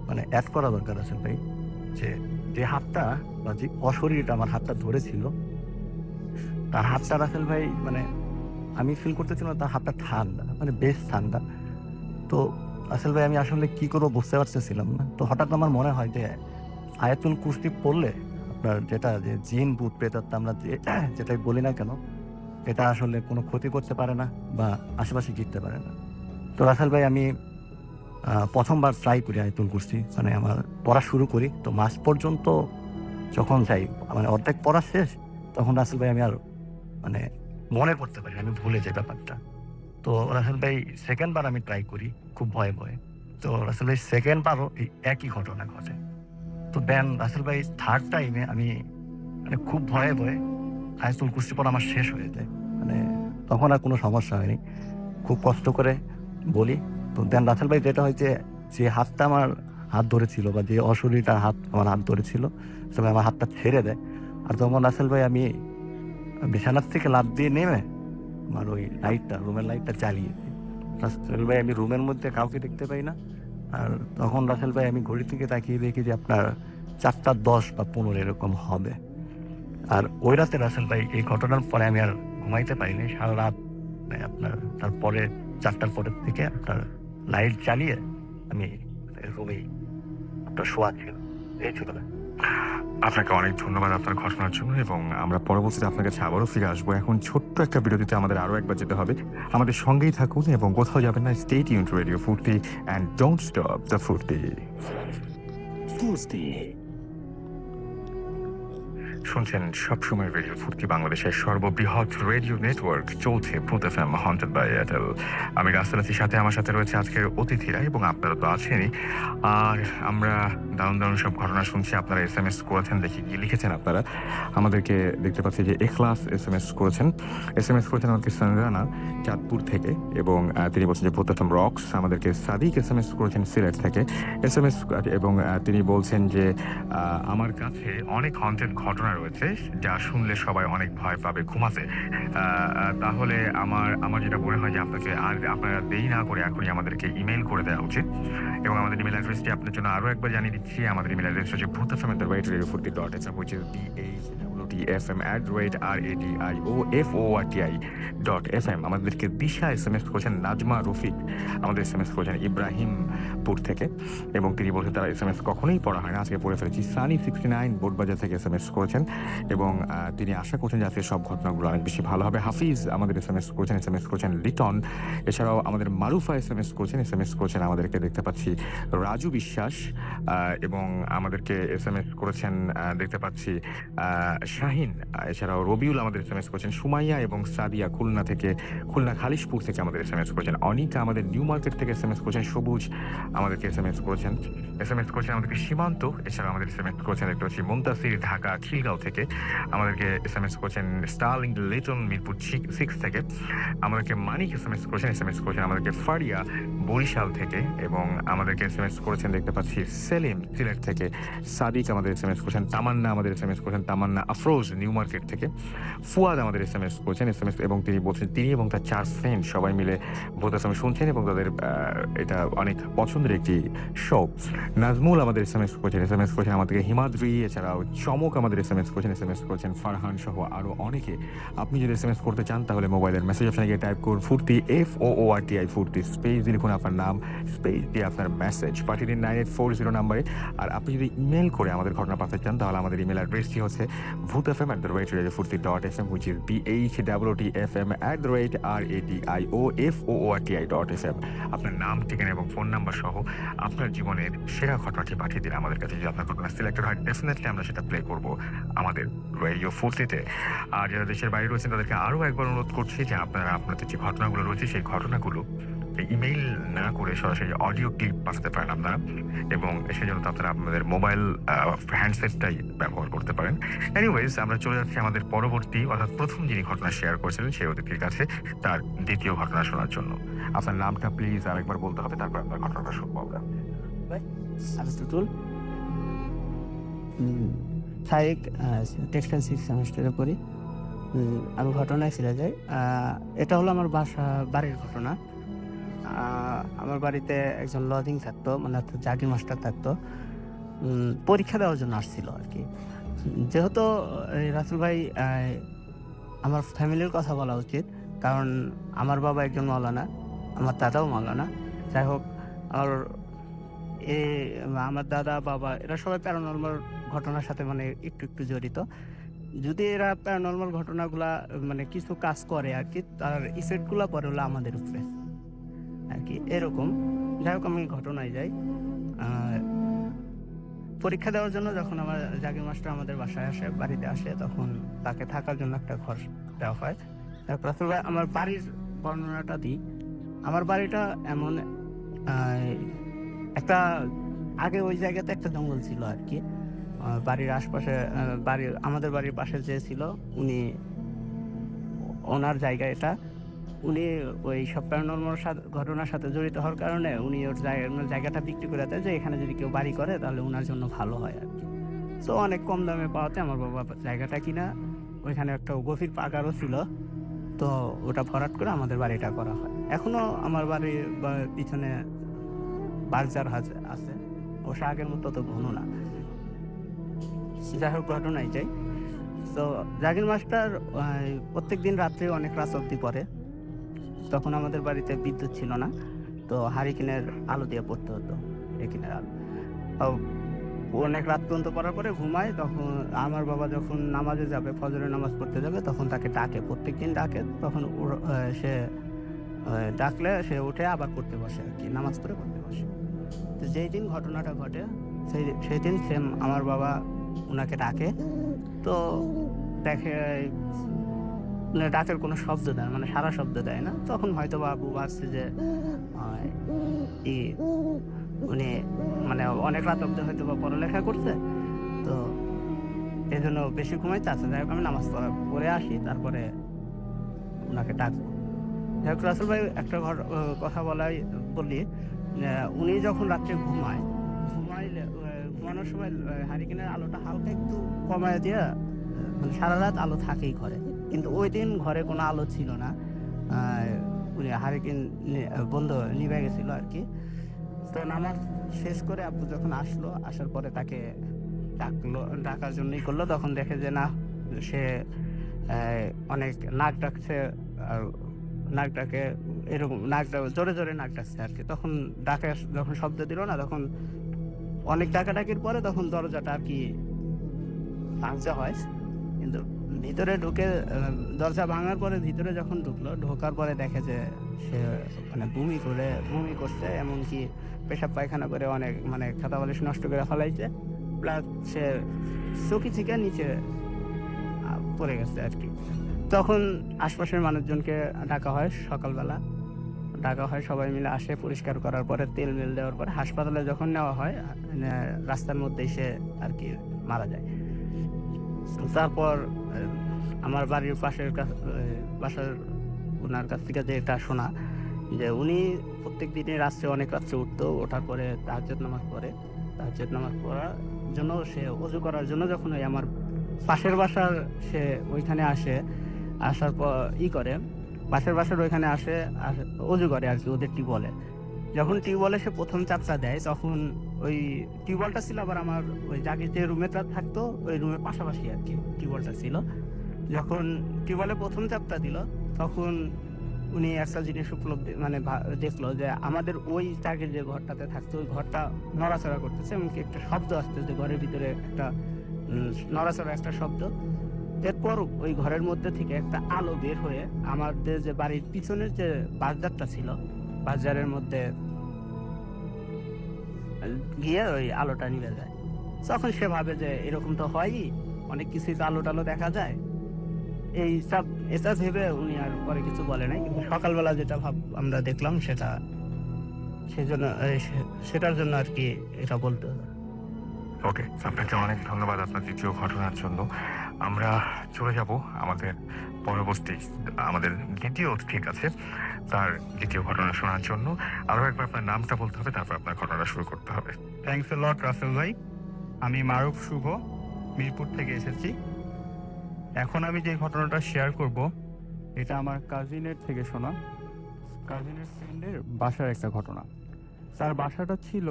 মানে অ্যাড করা দরকার রাসেল ভাই, যে হাতটা বা যে অশরীরটা আমার হাতটা ধরেছিল, তার হাতটা রাসেল ভাই মানে আমি ফিল করতেছিলাম তার হাতটা ঠান্ডা, মানে বেশ ঠান্ডা। তো রাসেল ভাই আমি আসলে কি করবো বুঝতে পারতেছিলাম না। তো হঠাৎ আমার মনে হয় যে আয়াতুল কুরসি পড়লে আপনার যেটা যে জিন ভূত প্রেতাত্মা আমরা যেটাই বলি না কেন, এটা আসলে কোনো ক্ষতি করতে পারে না বা আশেপাশে জিততে পারে না। তো রাসেল ভাই আমি প্রথমবার ট্রাই করি আয়াতুল কুরসি, মানে আমার পড়া শুরু করি। তো মাস পর্যন্ত যখন যাই, মানে অর্ধেক পড়া শেষ, তখন রাসেল ভাই আমি আর মানে মনে করতে পারি, আমি ভুলে যাই ব্যাপারটা। তো রাসেল ভাই সেকেন্ড বার আমি ট্রাই করি খুব ভয়ে ভয়ে। তো রাসেল ভাই সেকেন্ড বারও এই একই ঘটনা ঘটে। তো দেন রাসেল ভাই থার্ড টাইমে আমি মানে খুব ভয়ে ভয়ে আয়াতুল কুরসি পড়া আমার শেষ হয়ে যায়। মানে তখন আর কোনো সমস্যা হয়নি, খুব কষ্ট করে বলি। তো দেন রাসেল ভাই যেটা হয় যে হাতটা আমার হাত ধরেছিল বা যে অশরীরটা আমার হাত ধরেছিল, সে আমার হাতটা ছেড়ে দেয়। আর তখন রাসেল ভাই আমি বিছানার থেকে লাফ দিয়ে নেমে আমার ওই রুমের লাইটটা জ্বালিয়ে দিই। রাসেল ভাই আমি রুমের মধ্যে কাউকে দেখতে পাই না। আর তখন রাসেল ভাই আমি ঘড়ির দিকে তাকিয়ে দেখি যে আপনার 4:10 বা 15 এরকম হবে। আর ওই রাতে রাসেল ভাই এই ঘটনার পরে আমি আর ঘুমাইতে পারিনি সারা রাত। আপনার তারপরে 4টার পরের থেকে আপনার লাইট জ্বালিয়ে আমি রুমেই আপনার শোয়া ছিল। এই ছিল না। আপনাকে অনেক ধন্যবাদ আপনার ঘটনার জন্য, এবং আমরা পরবর্তীতে আপনার কাছে আবারও ফিরে আসবো। এখন ছোট্ট একটা বিরতিতে আমাদের আরও একবার যেতে হবে। আমাদের সঙ্গেই থাকুন এবং কোথাও যাবেন না। স্টে টিউনড টু রেডিও ফুর্তি অ্যান্ড ডোন্ট স্টপ দ্য ফুর্তি। শুনছেন সবসময় রেডিও ফুর্তি, বাংলাদেশের সর্ববৃহৎ রেডিও নেটওয়ার্ক। চলছে ভূত এফএম হন্টেড বাই এয়ারটেল। আমি রাস্তার সাথে আমার সাথে রয়েছে আজকের অতিথিরা, এবং আপনারা তো আছেনই। আর আমরা দারুণ দারুণ সব ঘটনা শুনছি। আপনারা SMS করেছেন, দেখি কি লিখেছেন আপনারা। আমাদেরকে দেখতে পাচ্ছি যে এখলাস SMS করেছেন। SMS করেছেন আমাদেরকে সঞ্জনা চাঁদপুর থেকে এবং তিনি বলছেন যে প্রথম রক্স। আমাদেরকে সাদিক SMS করেছেন সিলেট থেকে। SMS এবং তিনি বলছেন যে আমার কাছে অনেক হন্টেড ঘটনা রয়েছে যা শুনলে সবাই অনেক ভয় পাবে ঘুমাতে। তাহলে আমার যেটা মনে হয় যে আপনারা দেরি না করে এখনই আমাদেরকে ইমেইল করে দেওয়া উচিত এবং আমাদের ইমেল অ্যাড্রেসটি আপনার জন্য আরও একবার জানিয়ে দিচ্ছি। আমাদের ইমেল অ্যাড্রেস হচ্ছে bhfm@radio40.fm, which is BHWTFM@radio40.fm। আমাদেরকে দিশা SMS করেছেন নাজমা রফিক। আমাদের SMS করেছেন ইব্রাহিমপুর থেকে এবং তিনি বলছেন তারা SMS কখনোই পড়া হয় না, আজকে পড়ে ফেলেছি। সানি 69 বোটবাজার থেকে SMS করেছেন এবং তিনি আশা করছেন যে আজকে সব ঘটনাগুলো অনেক বেশি ভালো হবে। হাফিজ আমাদের SMS করেছেন লিটন। এছাড়াও আমাদের মারুফা SMS করেছেন আমাদেরকে দেখতে পাচ্ছি রাজু বিশ্বাস এবং আমাদেরকে SMS করেছেন দেখতে পাচ্ছি শাহিন। এছাড়াও রবিউল আমাদের SMS করেছেন, সুমাইয়া এবং সাদিয়া খুলনা খালিশপুর থেকে আমাদের SMS করেছেন, অনিকা আমাদের নিউ মার্কেট থেকে SMS করেছেন, সবুজ আমাদেরকে SMS করেছেন আমাদেরকে সীমান্ত। এছাড়াও আমাদের SMS করেছেন দেখতে পাচ্ছি মুন্তাসির ঢাকা খিলগাঁও থেকে। আমাদেরকে SMS করেছেন স্টার্লিং লিটন মিরপুর 6 থেকে। আমাদেরকে মানিক SMS করেছেন আমাদেরকে ফারিয়া বরিশাল থেকে এবং আমাদেরকে SMS করেছেন দেখতে পাচ্ছি সেলিম সিলেট থেকে। সাদিক আমাদের SMS করেছেন, তামান্না আমাদের SMS করেছেন, তামান্না আফরোজ নিউ মার্কেট থেকে। ফুয়াদ আমাদের SMS করেছেন এবং তিনি বলছেন তিনি এবং তার 4 ফ্রেন্ড সবাই মিলে ভোট FM শুনছেন এবং তাদের এটা অনেক পছন্দের একটি শো। নাজমুল আমাদের SMS করেছেন আমাদেরকে হিমাদ্রি। এছাড়াও চমক আমাদের SMS করেছেন ফারহান সহ আরও অনেকে। আপনি যদি SMS করতে চান তাহলে মোবাইলের মেসেজ অপশনে গিয়ে টাইপ করুন ফুর্তি FOORTI ফুর্তি, স্পেস দিয়ে লিখুন আপনার নাম, স্পেস দিয়ে আপনার মেসেজ পাঠিয়ে দিন 9840 নাম্বারে। আর আপনি যদি ইমেল করে আমাদের ঘটনা পাঠাতে চান তাহলে আমাদের ইমেল অ্যাড্রেসটি হচ্ছে bhfm@radio40.fm, which is BHWTFM@radio40.fm। আপনার নাম, ঠিকানা এবং ফোন নাম্বার সহ আপনার জীবনের সেরা ঘটনাটি পাঠিয়ে দিন আমাদের কাছে। যদি আপনার ঘটনা সিলেক্টেড হয় ডেফিনেটলি আমরা সেটা প্লে করব আমাদের রেডিও 40-তে। আর যারা দেশের বাইরে রয়েছেন তাদেরকে আরও একবার অনুরোধ করছি যে আপনারা আপনাদের যে ঘটনাগুলো রয়েছে সেই ঘটনাগুলো ইমেইল না করে সরাসরি অডিও ক্লিপ পাঠাতে পারেন আপনারা এবং সেজন্য তো আপনারা আপনাদের মোবাইল হ্যান্ডসেটটাই ব্যবহার করতে পারেন। এনিওয়েজ, আমরা চলে যাচ্ছি আমাদের পরবর্তী অর্থাৎ প্রথম যিনি ঘটনা শেয়ার করেছিলেন সেই অতিথির কাছে তার দ্বিতীয় ঘটনা শোনার জন্য। আপনার নামটা প্লিজ আরেকবার বলতে হবে, তারপর আপনার ঘটনাটা শুনবো আমরা। আরিস্টটল সাইক টেক্সটাইল 6 সেমিস্টারে পড়ি। আমি ঘটনায় ফিরে যাই। এটা হলো আমার বাড়ির ঘটনা। আমার বাড়িতে একজন লজিং থাকতো, মানে জাগির মাস্টার থাকতো। পরীক্ষা দেওয়ার জন্য আসছিল আর কি। যেহেতু রাসেল ভাই, আমার ফ্যামিলির কথা বলা উচিত, কারণ আমার বাবা একজন মাওলানা, আমার দাদাও মাওলানা। যাই হোক, আমার দাদা বাবা এরা সবাই প্যারানর্মাল ঘটনার সাথে মানে একটু জড়িত। যদি এরা প্যারানর্মাল ঘটনাগুলা মানে কিছু কাজ করে আর কি, তার ইফেক্টগুলো পরে হলো আমাদের উপরে আর কি, এরকম। যাই হোক, আমি ঘটনায় যাই। পরীক্ষা দেওয়ার জন্য যখন আমার জাগির মাস্টার আমাদের বাড়িতে আসে, তখন তাকে থাকার জন্য একটা ঘর দেওয়া হয়। তারপর আমার বাড়ির বর্ণনাটা দিই। আমার বাড়িটা এমন একটা, আগে ওই জায়গাতে একটা জঙ্গল ছিল আর কি। বাড়ির আশপাশে আমাদের বাড়ির পাশে যে ছিল উনি, ওনার জায়গা এটা। উনি ওই সব প্যারানর্মাল ঘটনার সাথে জড়িত হওয়ার কারণে উনি ওর জায়গাটা বিক্রি করে দেয় যে এখানে যদি কেউ বাড়ি করে তাহলে ওনার জন্য ভালো হয় আর কি। সো অনেক কম দামে পাওয়াতে আমার বাবা জায়গাটা কিনা, ওইখানে একটা গভীর পাগারও ছিল, তো ওটা ভরাট করে আমাদের বাড়িটা করা হয়। এখনো আমার বাড়ির পিছনে বাগজার আছে, অবশ্য আগের মতো তো ঘন না। যাই হোক, ঘটনায় যাই। তো জাগির মাস্টার প্রত্যেক দিন রাত্রে অনেক রাত অবধি পড়ে। তখন আমাদের বাড়িতে বিদ্যুৎ ছিল না, তো হারিকেনের আলো দিয়ে পড়তে হতো, একিনের আলো। অনেক রাত পর্যন্ত পড়ার পরে ঘুমায়। তখন আমার বাবা যখন নামাজে যাবে, ফজরের নামাজ পড়তে যাবে, তখন তাকে ডাকে, প্রত্যেকদিন ডাকে। তখন সে ডাকলে সে উঠে আবার পড়তে বসে আর কি, নামাজ পড়ে পড়তে বসে। তো যেই দিন ঘটনাটা ঘটে সেই দিন সেম আমার বাবা ওনাকে ডাকে, তো দেখে ডাকের কোনো শব্দ দেয়, মানে সারা শব্দ দেয় না। তখন হয়তো বাবু ভাবছে যে উনি মানে অনেক রাত অব্দি হয়তো বা পড়ালেখা করছে, তো এই জন্য বেশি ঘুমাইতে আছে। যাই হোক আমি নামাজ পড়ে আসি, তারপরে ওনাকে ডাকবো। যাই হোক রাসেল ভাই, একটা কথা বলি, উনি যখন রাত্রে ঘুমানোর সময় হারিকেনের আলোটা হালকা একটু কমায় দিয়ে, মানে সারা রাত আলো থাকেই ঘরে, কিন্তু ওই দিন ঘরে কোনো আলো ছিল না। উনি হারিকেন বন্ধ নিভে গেছিল আর কি। তো নামাজ শেষ করে আব্বু যখন আসার পরে তাকে ডাকার জন্যই করলো, তখন দেখে যে না, সে অনেক নাক ডাকছে, আর নাক ডাকে এরকম জোরে জোরে নাক ডাকছে আর কি। তখন যখন শব্দ দিল না, তখন অনেক ডাকাডাকির পরে তখন দরজাটা আর কি ভাঙতে হয়। কিন্তু ভিতরে ঢুকে দরজা ভাঙার পরে ভিতরে যখন ঢোকার পরে দেখে যে সে মানে বমি করছে, এমনকি পেশাব পায়খানা করে অনেক মানে খাতা বালিশ নষ্ট করে ফেলাইছে, প্লাস সে চকি থেকে নিচে পড়ে গেছে আর কি। তখন আশপাশের মানুষজনকে ডাকা হয়, সকালবেলা ডাকা হয়, সবাই মিলে আসে, পরিষ্কার করার পরে তেল মেল দেওয়ার পরে হাসপাতালে যখন নেওয়া হয়, রাস্তার মধ্যেই সে আর কি মারা যায়। তারপর আমার বাড়ির বাসার ওনার কাছ থেকে যেটা শোনা, যে উনি প্রত্যেক দিনই রাত্রে অনেক রাত্রে উঠতো, ওঠার পরে তাহাজ্জুদ নামাজ পড়ার জন্য সে ওযু করার জন্য যখন ওই আমার পাশের বাসার সে ওইখানে আসার পর পাশের বাসার ওইখানে আসে ওযু করে আর কি ওদের টিউবওয়েলে। যখন টিউবওয়েলে সে প্রথম চাপটা দেয়, তখন ওই টিউবওয়েলটা ছিল আবার আমার ওই জাগির যে রুমেটা থাকতো ওই রুমের পাশাপাশি আর কি টিউবওয়েলটা ছিল। যখন টিউবওয়েলে প্রথম চাপটা দিল, তখন উনি একটা জিনিস দেখলো যে আমাদের ওই জাগির যে ঘরটাতে থাকতো ওই ঘরটা নড়াচড়া করতেছে, এমনকি একটা শব্দ আসতেছে ঘরের ভিতরে, একটা নড়াচড়া একটা শব্দ। এরপর ওই ঘরের মধ্যে থেকে একটা আলো বের হয়ে আমাদের যে বাড়ির পিছনের যে বাজারটা ছিল, বাজারের মধ্যে গিয়ে ওই আলোটা নিভে যায়। তখন সে ভাবে যে এরকম তো হয়ই, অনেক কিছুই তো আলো টালো দেখা যায়, এটা ভেবে উনি আর পরে কিছু বলে নাই। কিন্তু সকালবেলা যেটা আমরা দেখলাম সেটার জন্য আর কি এটা বলতে হবে। ওকে, আপনাকে অনেক ধন্যবাদ আপনার দ্বিতীয় ঘটনার জন্য। আমরা চলে যাব আমাদের দ্বিতীয় ঠিক আছে তার দ্বিতীয় ঘটনা শোনার জন্য। আরও একবার আপনার নামটা বলতে হবে, তারপর আপনার ঘটনা শুরু করতে হবে। থ্যাংকস এ লট রাসেল ভাই। আমি মারুফ শুভ, মিরপুর থেকে এসেছি। এখন আমি যে ঘটনাটা শেয়ার করব, এটা আমার কাজিনের থেকে শোনা, কাজিনের ফ্রেন্ডের বাসার একটা ঘটনা। তার বাসাটা ছিল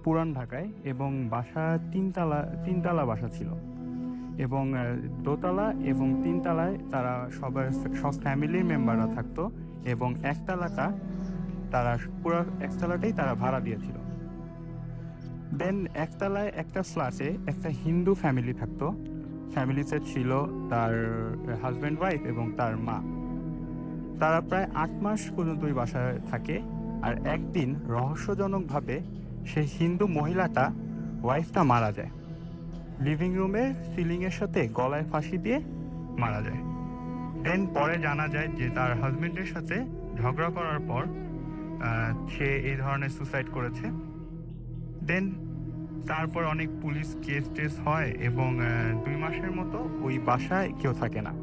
পুরান ঢাকায়, এবং বাসা তিনতলা বাসা ছিল, এবং দোতলা এবং তিনতলায় তারা সব ফ্যামিলির মেম্বাররা থাকতো, এবং একতলাটাই তারা ভাড়া দিয়েছিল। দেন একতলায় একটা ফ্ল্যাটে একটা হিন্দু ফ্যামিলি থাকতো। ফ্যামিলিতে ছিল তার হাজব্যান্ড, ওয়াইফ এবং তার মা। তারা প্রায় 8 মাস পর্যন্ত ওই বাসায় থাকে। আর একদিন রহস্যজনকভাবে সেই হিন্দু মহিলাটা, ওয়াইফটা মারা যায়। লিভিং রুমের সিলিংয়ের সাথে গলায় ফাঁসি দিয়ে মারা যায়। দেন পরে জানা যায় যে তার হাজব্যান্ডের সাথে ঝগড়া করার পর সে এই ধরনের সুসাইড করেছে। দেন তারপর অনেক পুলিশ কেস হয়, এবং 2 মাসের মতো ওই বাসায় কেউ থাকে না।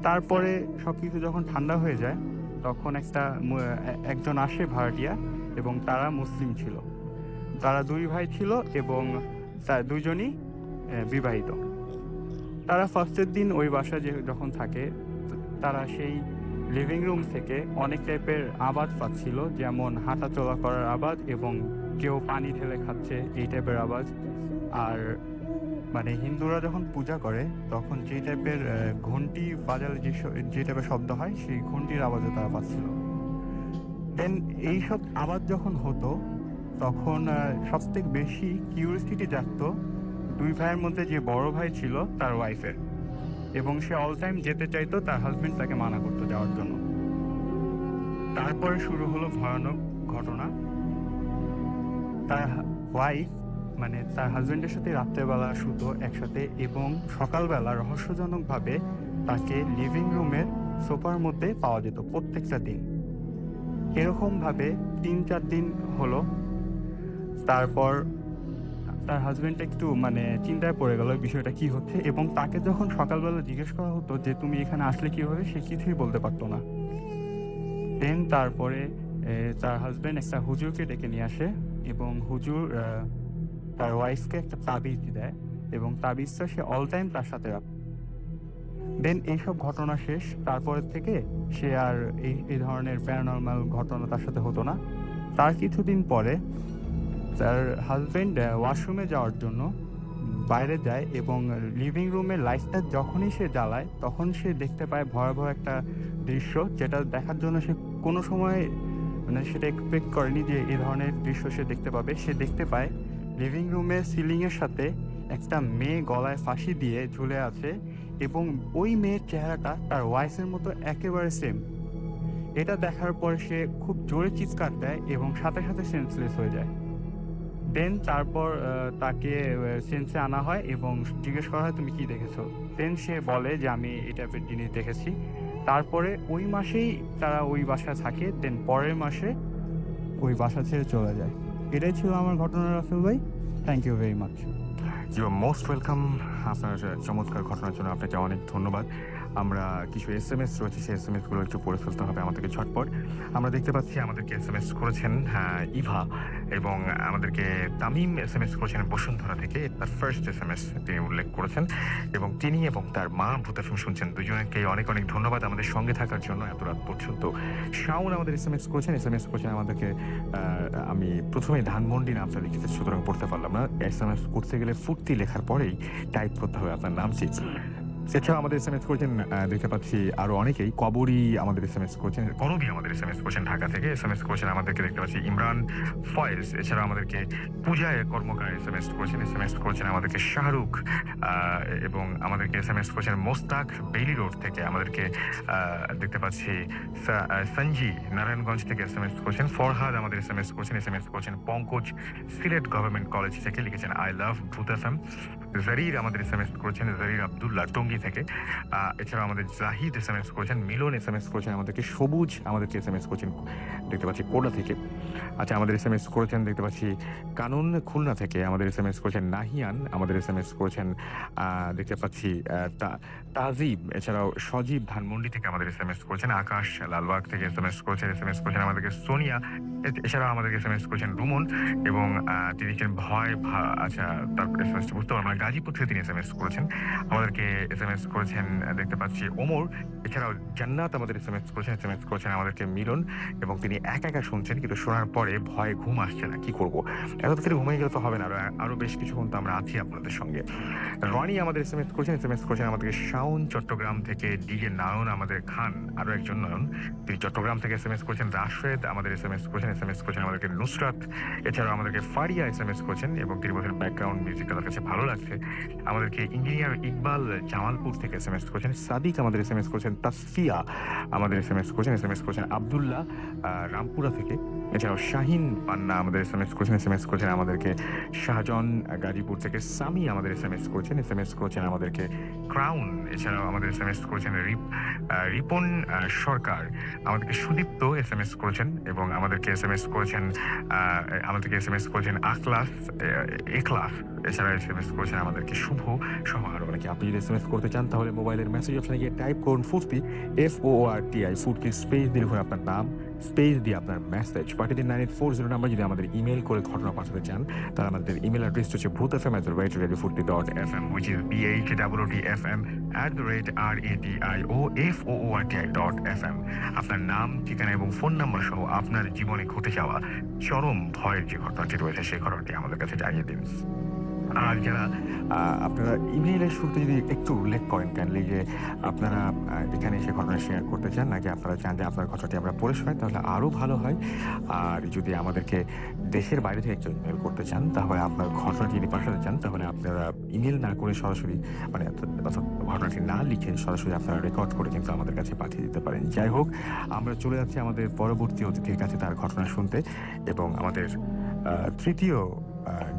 তারপরে সবকিছু যখন ঠান্ডা হয়ে যায়, তখন একজন আসে ভাড়াটিয়া, এবং তারা মুসলিম ছিল। তারা 2 ভাই ছিল, এবং দুইজনই বিবাহিত। তারা ফার্স্টের দিন ওই বাসায় যখন থাকে, তারা সেই লিভিং রুম থেকে অনেক টাইপের আওয়াজ পাচ্ছিল, যেমন হাঁটা চলা করার আওয়াজ, এবং কেউ পানি ঢেলে খাচ্ছে, এই টাইপের আওয়াজ। আর মানে হিন্দুরা যখন পূজা করে তখন যে টাইপের ঘন্টি বাজালে যে টাইপের শব্দ হয়, সেই ঘন্টির আওয়াজও তারা পাচ্ছিল। দেন এইসব আওয়াজ যখন হতো, তখন সবথেকে বেশি কিউরিওসিটি জাগতো 2 ভাইয়ের মধ্যে যে বড় ভাই ছিল তার ওয়াইফের, এবং সে অল টাইম যেতে চাইতো, তার হাজবেন্ড তাকে মানা করতো যাওয়ার জন্য। তারপরে শুরু হলো ভয়ানক ঘটনা। তার ওয়াইফ মানে তার হাজবেন্ডের সাথে রাত্রেবেলা শুতো একসাথে, এবং সকালবেলা রহস্যজনকভাবে তাকে লিভিং রুমের সোফার মধ্যে পাওয়া যেত প্রত্যেকটা দিন। এরকমভাবে 3-4 দিন হলো। তারপর তার হাজবেন্ড একটু মানে চিন্তায় পড়ে গেল বিষয়টা কি হচ্ছে, এবং তাকে যখন সকালবেলা জিজ্ঞেস করা হতো যে তুমি এখানে আসলে কিভাবে, সে কিছুই বলতে পারতো না। দেন তারপরে তার হাজবেন্ড একটা হুজুরকে ডেকে নিয়ে আসে, এবং হুজুর তার ওয়াইফকে একটা তাবিজ দেয়, এবং তাবিজটা সে অল টাইম তার সাথে রাখে। দেন এইসব ঘটনা শেষ, তারপরের থেকে সে আর এই ধরনের প্যারানর্মাল ঘটনা তার সাথে হতো না। তার কিছুদিন পরে তার হাজবেন্ড ওয়াশরুমে যাওয়ার জন্য বাইরে যায়, এবং লিভিং রুমের লাইটটা যখনই সে জ্বালায় তখন সে দেখতে পায় ভয়াবহ একটা দৃশ্য, যেটা দেখার জন্য সে কোনো সময় মানে সেটা এক্সপেক্ট করেনি যে এই ধরনের দৃশ্য সে দেখতে পাবে। সে দেখতে পায় লিভিং রুমের সিলিংয়ের সাথে একটা মেয়ে গলায় ফাঁসি দিয়ে ঝুলে আছে, এবং ওই মেয়ের চেহারাটা তার ওয়াইফের মতো একেবারে সেম। এটা দেখার পর সে খুব জোরে চিৎকার দেয় এবং সাথে সাথে সেন্সলেস হয়ে যায়। দেন তারপর তাকে সেন্সে আনা হয় এবং জিজ্ঞেস করা হয় তুমি কি দেখেছো। দেন সে বলে যে আমি এই টাইপের জিনিস দেখেছি। তারপরে ওই মাসেই তারা ওই বাসায় থাকে। দেন পরের মাসে ওই বাসা ছেড়ে চলে যায়। এটাই ছিল আমার ঘটনা রাসেল ভাই। Thank you very much. You are most welcome. আপনার চমৎকার ঘটনার জন্য আপনাকে অনেক ধন্যবাদ। আমরা কিছু SMS রয়েছে, সেই SMS-গুলো একটু পড়ে ফেলতে হবে আমাদেরকে ঝটপট। আমরা দেখতে পাচ্ছি আমাদেরকে SMS করেছেন ইভা, এবং আমাদেরকে তামিম SMS করেছেন বসুন্ধরা থেকে। তার ফার্স্ট SMS তিনি উল্লেখ করেছেন, এবং তিনি এবং তার মা ভূত FM শুনছেন। দুজনকে অনেক অনেক ধন্যবাদ আমাদের সঙ্গে থাকার জন্য এত রাত পর্যন্ত। শাওন আমাদের SMS করেছেন আমাদেরকে। আমি প্রথমে ধানমন্ডি নামটা লিখেছি, সুতরাং পড়তে পারলাম না। SMS করতে গেলে ফুর্তি লেখার পরেই টাইপ করতে হবে আপনার নাম চেয়ে। এছাড়াও আমাদের SMS করেছেন দেখতে পাচ্ছি আরো অনেকেই। কবরী আমাদের SMS করেছেন, করবী আমাদের SMS করেছেন ঢাকা থেকে। SMS করেছেন আমাদেরকে দেখতে পাচ্ছি ইমরান ফয়েজ। এছাড়াও আমাদেরকে পূজায় কর্মকার SMS করেছেন আমাদেরকে শাহরুখ, এবং আমাদেরকে SMS করেছেন মোস্তাক বেইলি রোড থেকে। আমাদেরকে দেখতে পাচ্ছি সঞ্জি নারায়ণগঞ্জ থেকে SMS করেছেন। ফরহাদ আমাদের SMS করেছেন পঙ্কজ সিলেট গভর্নমেন্ট কলেজ থেকে, লিখেছেন আই লাভ ভূত FM। জারির আমাদের SMS করেছেন জারির আব্দুল্লাহ টঙ্গী থেকে। এছাড়াও আমাদের জাহিদ SMS করেছেন, মিলন SMS করেছেন আমাদেরকে, সবুজ আমাদেরকে SMS করেছেন দেখতে পাচ্ছি কোলা থেকে। আচ্ছা, আমাদের SMS করেছেন দেখতে পাচ্ছি কানুন খুলনা থেকে। আমাদের SMS করেছেন নাহিয়ান, আমাদের SMS করেছেন দেখতে পাচ্ছি তাজিব। এছাড়াও সজীব ধানমন্ডি থেকে আমাদের SMS করেছেন। আকাশ লালবাগ থেকে SMS করেছেন আমাদেরকে সোনিয়া। এছাড়াও আমাদেরকে SMS করেছেন রুমন, এবং তিনি লিখছেন আচ্ছা তারপর SMS বুঝতে পারলাম, গাজীপুর থেকে তিনি SMS করেছেন। আমাদেরকে SMS করেছেন দেখতে পাচ্ছি ওমর। এছাড়াও জান্নাত আমাদের SMS করেছেন আমাদেরকে মিলন, এবং তিনি একা শুনছেন, কিন্তু শোনার পরে ভয়ে ঘুম আসছে না, কি করবো, এত তাড়াতাড়ি ঘুমিয়ে গেলে তো হবে না, আরো বেশ কিছুক্ষণ তো আমরা আছি আপনাদের সঙ্গে। রনি আমাদের SMS করেছেন আমাদেরকে শাওন চট্টগ্রাম থেকে। ডিজে নায়ন আমাদের খান, আরো একজন নয়ন, তিনি চট্টগ্রাম থেকে SMS করেছেন। রাশেদ আমাদের SMS করেছেন আমাদেরকে নুসরাত। এছাড়াও আমাদেরকে ফারিয়া SMS করেছেন, এবং তিনি বলছেন ব্যাকগ্রাউন্ড মিউজিক তাদের কাছে ভালো লাগছে। আমাদেরকে ইঞ্জিনিয়ার ইকবাল জামালপুর থেকে SMS করেছেন। সাদিক আমাদের SMS করেছেন। তাসফিয়া আমাদের SMS করেছেন আব্দুল্লাহ রামপুরা থেকে। এছাড়াও শাহিন পান্না আমাদের SMS করেছেন আমাদেরকে শাহজাহান গাজীপুর থেকে। সামি আমাদের SMS করেছেন আমাদেরকে ক্রাউন। এছাড়াও আমাদের SMS করেছেন রিপন সরকার। আমাদেরকে সুদীপ্ত SMS করেছেন, এবং আমাদেরকে SMS করেছেন এখলাস। এছাড়া SMS করেছেন আমাদেরকে শুভ সহ আরো অনেকে। আপনি যদি SMS করতে চান তাহলে মোবাইলের মেসেজ অপশনে গিয়ে টাইপ করুন ফুর্তি, FORTI, ফুর্তি স্পেস দিয়ে লিখুন আপনার নাম, স্পেস দিয়ে আপনার মেসেজ পাঠিয়ে দিন 9840 নাম্বার। যদি আমাদের ইমেল করে ঘটনা পাঠাতে চান তাহলে আমাদের ইমেল অ্যাড্রেস হচ্ছে bhutfm@radiofurti.fm, which is BHWTFM@radioFOORTI.fm। আপনার নাম, ঠিকানা এবং ফোন নাম্বার সহ আপনার জীবনে ঘটে যাওয়া চরম ভয়ের যে ঘটনাটি রয়েছে সেই ঘটনাটি আমাদের কাছে জানিয়ে দিন। আর যারা আপনারা ইমেইলের শুরুতে যদি একটু উল্লেখ করেন কাইন্ডলি যে আপনারা এখানে এসে ঘটনা শেয়ার করতে চান, নাকি আপনারা চান যে আপনার ঘটনাটি আমরা পড়ে শোনাই, তাহলে আরও ভালো হয়। আর যদি আমাদেরকে দেশের বাইরে থেকে একজন ইমেল করতে চান, তাহলে আপনার ঘটনাটি যদি পাঠাতে চান তাহলে আপনারা ইমেল না করে সরাসরি মানে ঘটনাটি না লিখে সরাসরি আপনারা রেকর্ড করে কিন্তু আমাদের কাছে পাঠিয়ে দিতে পারেন। যাই হোক, আমরা চলে যাচ্ছি আমাদের পরবর্তী অতিথির কাছে তার ঘটনা শুনতে, এবং আমাদের তৃতীয়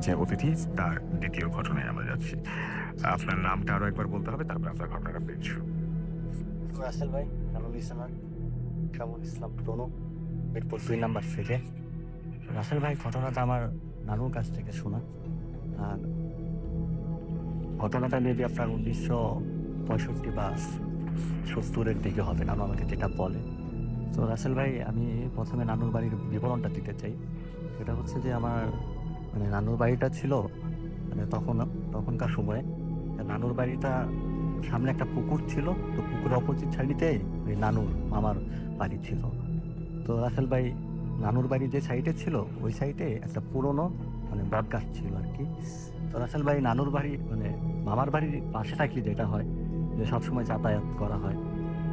যে অতিথি তার দ্বিতীয় ঘটনায় আমরা যাচ্ছি। আপনার নামটা আরো একবার বলতে হবে, তারপর আপনার ঘটনাটা পেয়েছি। রাসেল ভাই, hello listener, শামুল Islam Tanu, Mirpur 2 number থেকে। রাসেল ভাই, ঘটনাটা আমার নানুর কাছ থেকে শোনা। আর ঘটনাটা মেবি আপনার 1965 বা 70-এর দিকে হবে, নানু আমাকে যেটা বলে। তো রাসেল ভাই, আমি প্রথমে নানুর বাড়ির বিবরণটা দিতে চাই। সেটা হচ্ছে যে আমার মানে নানুর বাড়িটা ছিল মানে তখনকার সময়ে নানুর বাড়িটা সামনে একটা পুকুর ছিল, তো পুকুরের অপোজিট সাইডে ওই নানুর মামার বাড়ি ছিল। তো রাসেল ভাই, নানুর বাড়ি যে সাইডে ছিল ওই সাইডে একটা পুরনো মানে বট গাছ ছিল আর কি। তো রাসেল ভাই, নানুর বাড়ি মানে মামার বাড়ির পাশে থাকলে যেটা হয় যে সবসময় যাতায়াত করা হয়।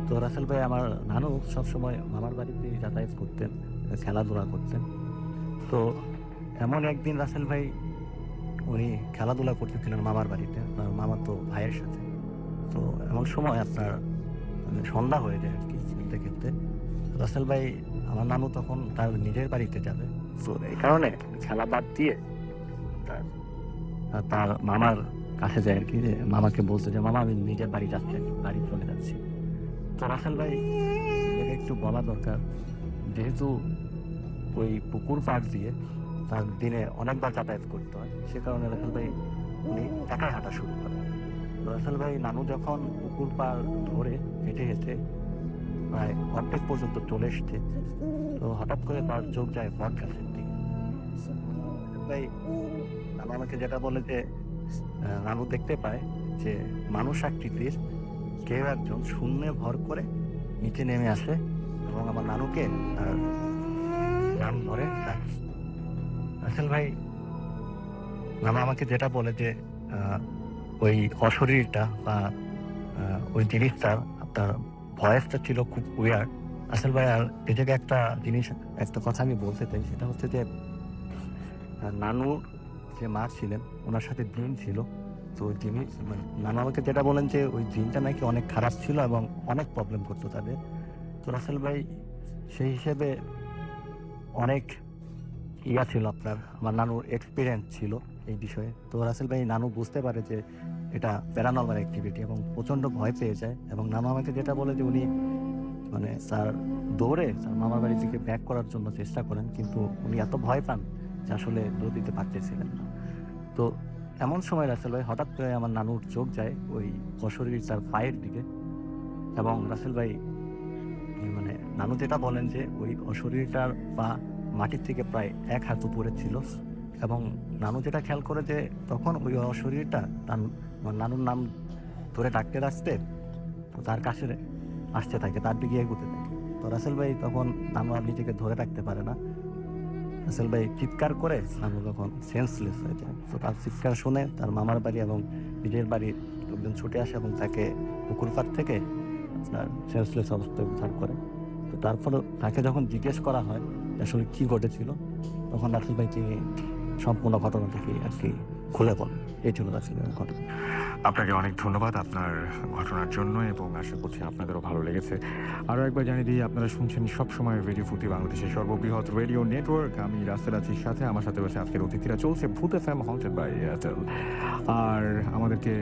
তো রাসেল ভাই, আমার নানু সবসময় মামার বাড়িতে যাতায়াত করতেন, খেলাধুলা করতেন। তো এমন একদিন রাসেল ভাই উনি খেলাধুলা করতেছিলেন মামার বাড়িতে, মামার তো ভাইয়ের সাথে। তো এমন সময় আপনার মানে সন্ধ্যা হয়ে যায় আর কি খেলতে খেলতে। রাসেল ভাই, আমার নানু তখন তার নিজের বাড়িতে যাবে, তো এই কারণে খেলা বাদ দিয়ে তার মামার কাছে যায় আর কি, যে মামাকে বলতে যে মামা আমি নিজের বাড়ি যাচ্ছি, বাড়ি চলে যাচ্ছি। তো রাসেল ভাই, এটাকে একটু বলা দরকার, যেহেতু ওই পুকুর পাড় দিয়ে তার দিনে অনেকবার যাতায়াত করতে হয়, সে কারণে রাসেল ভাই উনি একাই হাঁটা শুরু করেন। তো রাসেল ভাই, নানু যখন পুকুর পাড় ধরে হেঁটে হেঁটে প্রায় অর্ধেক পর্যন্ত চলে এসছে, তো হঠাৎ করে তার চোখ যায় বট গাছের দিকে। রাসেল ভাই, নানু আমাকে যেটা বলে যে নানু দেখতে পায় যে মানুষ আকৃতির কেউ একজন শূন্যে ভর করে নিচে নেমে আসে এবং আমার নানুকে তার নাম ধরে ডাকে। রাসেল ভাই, নানু আমাকে যেটা বলে যে ওই অশরীরটা বা ওই জিনিসটা আপনার ভয়েসটা ছিল খুব উইয়ার্ড। রাসেল ভাই, আর এ জায়গায় একটা কথা আমি বলতে চাই, সেটা হচ্ছে যে নানুর যে মা ছিলেন ওনার সাথে জিন ছিল। তো ওই জিনিস মানে নানু আমাকে যেটা বলেন যে ওই জিনটা নাকি অনেক খারাপ ছিল এবং অনেক প্রবলেম করতো তাদের। তো রাসেল ভাই, সেই হিসেবে অনেক ছিল আপনার, আমার নানুর এক্সপিরিয়েন্স ছিল এই বিষয়ে। তো রাসেল ভাই, নানু বুঝতে পারে যে এটা প্যারানর্মাল অ্যাক্টিভিটি এবং প্রচণ্ড ভয় পেয়ে যায়। এবং নানু আমাকে যেটা বলে যে উনি মানে তার দৌড়ে তার মামার বাড়ি থেকে ব্যাক করার জন্য চেষ্টা করেন, কিন্তু উনি এত ভয় পান যে আসলে দৌড় দিতে পারতেছিলেন না। তো এমন সময় রাসেল ভাই, হঠাৎ করে আমার নানুর চোখ যায় ওই অশরীর তার পায়ের দিকে। এবং রাসেল ভাই, মানে নানু যেটা বলেন যে ওই অশরীরটার পা মাটির থেকে প্রায় 1 হাত উপরে ছিল। এবং নানু যেটা খেয়াল করে যে তখন ওই অশরীরটা তার নানুর নাম ধরে ডাকতে ডাকতে তার কাছে আসতে থাকে, তার দিকে এগোতে থাকে। তো রাসেল ভাই, তখন নানু আর নিজেকে ধরে রাখতে পারে না। রাসেল ভাই চিৎকার করে নানু তখন সেন্সলেস হয়ে যায়। তো তার চিৎকার শুনে তার মামার বাড়ি এবং নিজের বাড়ির লোকজন ছুটে আসে এবং তাকে পুকুর পাড় থেকে আপনার সেন্সলেস অবস্থায় উদ্ধার করে। তো তারপরে তাকে যখন জিজ্ঞেস করা হয় আসলে কি ঘটেছিল, তখন রাসেল ভাই তিনি সম্পূর্ণ ঘটনাটাকে আর কি খুলে বলেন। এই ছিল রাসেলের ঘটনা। আপনাকে অনেক ধন্যবাদ আপনার ঘটনার জন্য এবং আশা করছি আপনাদেরও ভালো লেগেছে। আরও একবার জানিয়ে দিই, আপনারা শুনছেন সবসময় রেডিও ফুর্তি, বাংলাদেশের সর্ববৃহৎ রেডিও নেটওয়ার্ক। আমি রাসেল আছির সাথে, আমার সাথে রয়েছে আজকের অতিথিরা। চলছে ভূত এফএম হন্টেড বাই এয়ারটেল। আর আমাদেরকে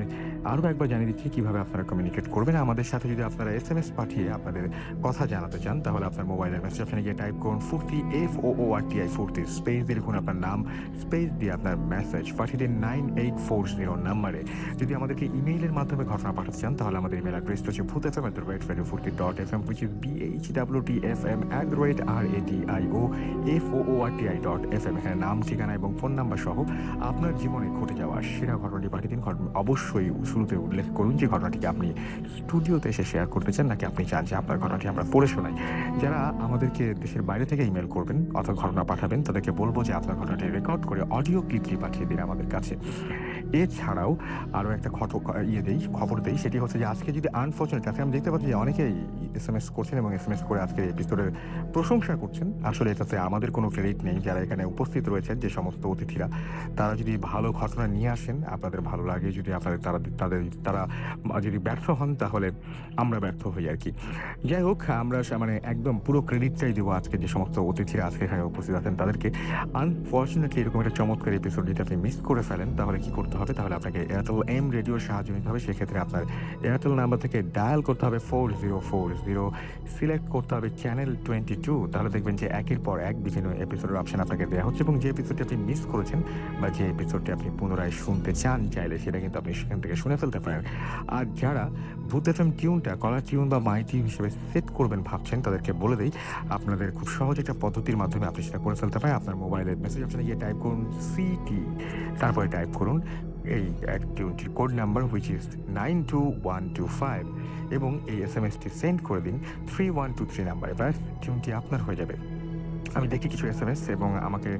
আরও একবার জানিয়ে দিচ্ছি কীভাবে আপনারা কমিউনিকেট করবেন আমাদের সাথে। যদি আপনারা SMS পাঠিয়ে আপনাদের কথা জানাতে চান, তাহলে আপনার মোবাইলের মেসেজ অপশনে গিয়ে টাইপ করুন ফুর্তি, FOORTI ফুর্তি, স্পেস দিয়ে লিখুন আপনার নাম, স্পেস দিয়ে আপনার মেসেজ পাঠিয়ে দিন 9840 নাম্বারে। যদি আমাদেরকে ইমেইলের মাধ্যমে ঘটনা পাঠাতে চান, তাহলে আমাদের ইমেল অ্যাড্রেস হচ্ছে bhutfm@radiofurti.fm, which is BHWTFM@radioFOORTI.fm। এখানে নাম, ঠিকানা এবং ফোন নাম্বার সহ আপনার জীবনে ঘটে যাওয়া সেরা ঘটনাটি পাঠিয়ে দিন। অবশ্যই শুরুতে উল্লেখ করুন যে ঘটনাটিকে আপনি স্টুডিওতে এসে শেয়ার করতে চান, নাকি আপনি চান যে আপনার ঘটনাটি আমরা পড়ে শোনাই। যারা আমাদেরকে দেশের বাইরে থেকে ইমেল করবেন অথবা ঘটনা পাঠাবেন, তাদেরকে বলবো যে আপনার ঘটনাটি রেকর্ড করে অডিও ক্লিপটি পাঠিয়ে দিন আমাদের কাছে। এছাড়াও আরও একটা খবর দেই, সেটি হচ্ছে যে আজকে যদি আনফর্চুনেট, আজকে আমি দেখতে পাচ্ছি যে অনেকেই SMS করছেন এবং SMS করে আজকে এপিসোডের প্রশংসা করছেন। আসলে এটাতে আমাদের কোনো ক্রেডিট নেই। যারা এখানে উপস্থিত রয়েছেন যে সমস্ত অতিথিরা, তারা যদি ভালো ঘটনা নিয়ে আসেন, আপনাদের ভালো লাগে, যদি আপনাদের তারা যদি ব্যর্থ হন, তাহলে আমরা ব্যর্থ হই আর কি। যাই হোক, আমরা মানে একদম পুরো ক্রেডিটটাই দেবো আজকে যে সমস্ত অতিথিরা আজকে এখানে উপস্থিত আছেন তাদেরকে। আনফর্চুনেটলি এরকম একটা চমৎকার এপিসোড যদি আপনি মিস করে ফেলেন, তাহলে কি করতে হবে? তাহলে আপনাকে এয়ারটেল রেডিওর সাহায্য নিতে হবে। সেক্ষেত্রে আপনার এয়ারটেল নাম্বার থেকে ডায়াল করতে হবে 4040 0 সিলেক্ট করতে হবে চ্যানেল 22, তাহলে দেখবেন যে একের পর এক বিভিন্ন এপিসোডের অপশন আপনাকে দেওয়া হচ্ছে এবং যে এপিসোডটি আপনি মিস করেছেন বা যে এপিসোডটি আপনি পুনরায় শুনতে চান চাইলে সেটা কিন্তু আপনি সেখান থেকে শুনে ফেলতে পারেন। আর যারা ভূত এফএম টিউনটা কলার টিউন বা মাই টিউন হিসেবে সেট করবেন ভাবছেন তাদেরকে বলে দিই, আপনাদের খুব সহজ একটা পদ্ধতির মাধ্যমে আপনি সেটা করে ফেলতে পারেন। আপনার মোবাইলের মেসেজ অপশনে গিয়ে টাইপ করুন সিটি, তারপরে টাইপ করুন এই টিউনটির কোড নাম্বার হুইচ ইজ 92125 এবং এই এসএমএসটি সেন্ড করে দিন 3123 নাম্বারে, ব্যাস টিউনটি আপনার হয়ে যাবে। আমি দেখি কিছু এসএমএস এবং আমাকে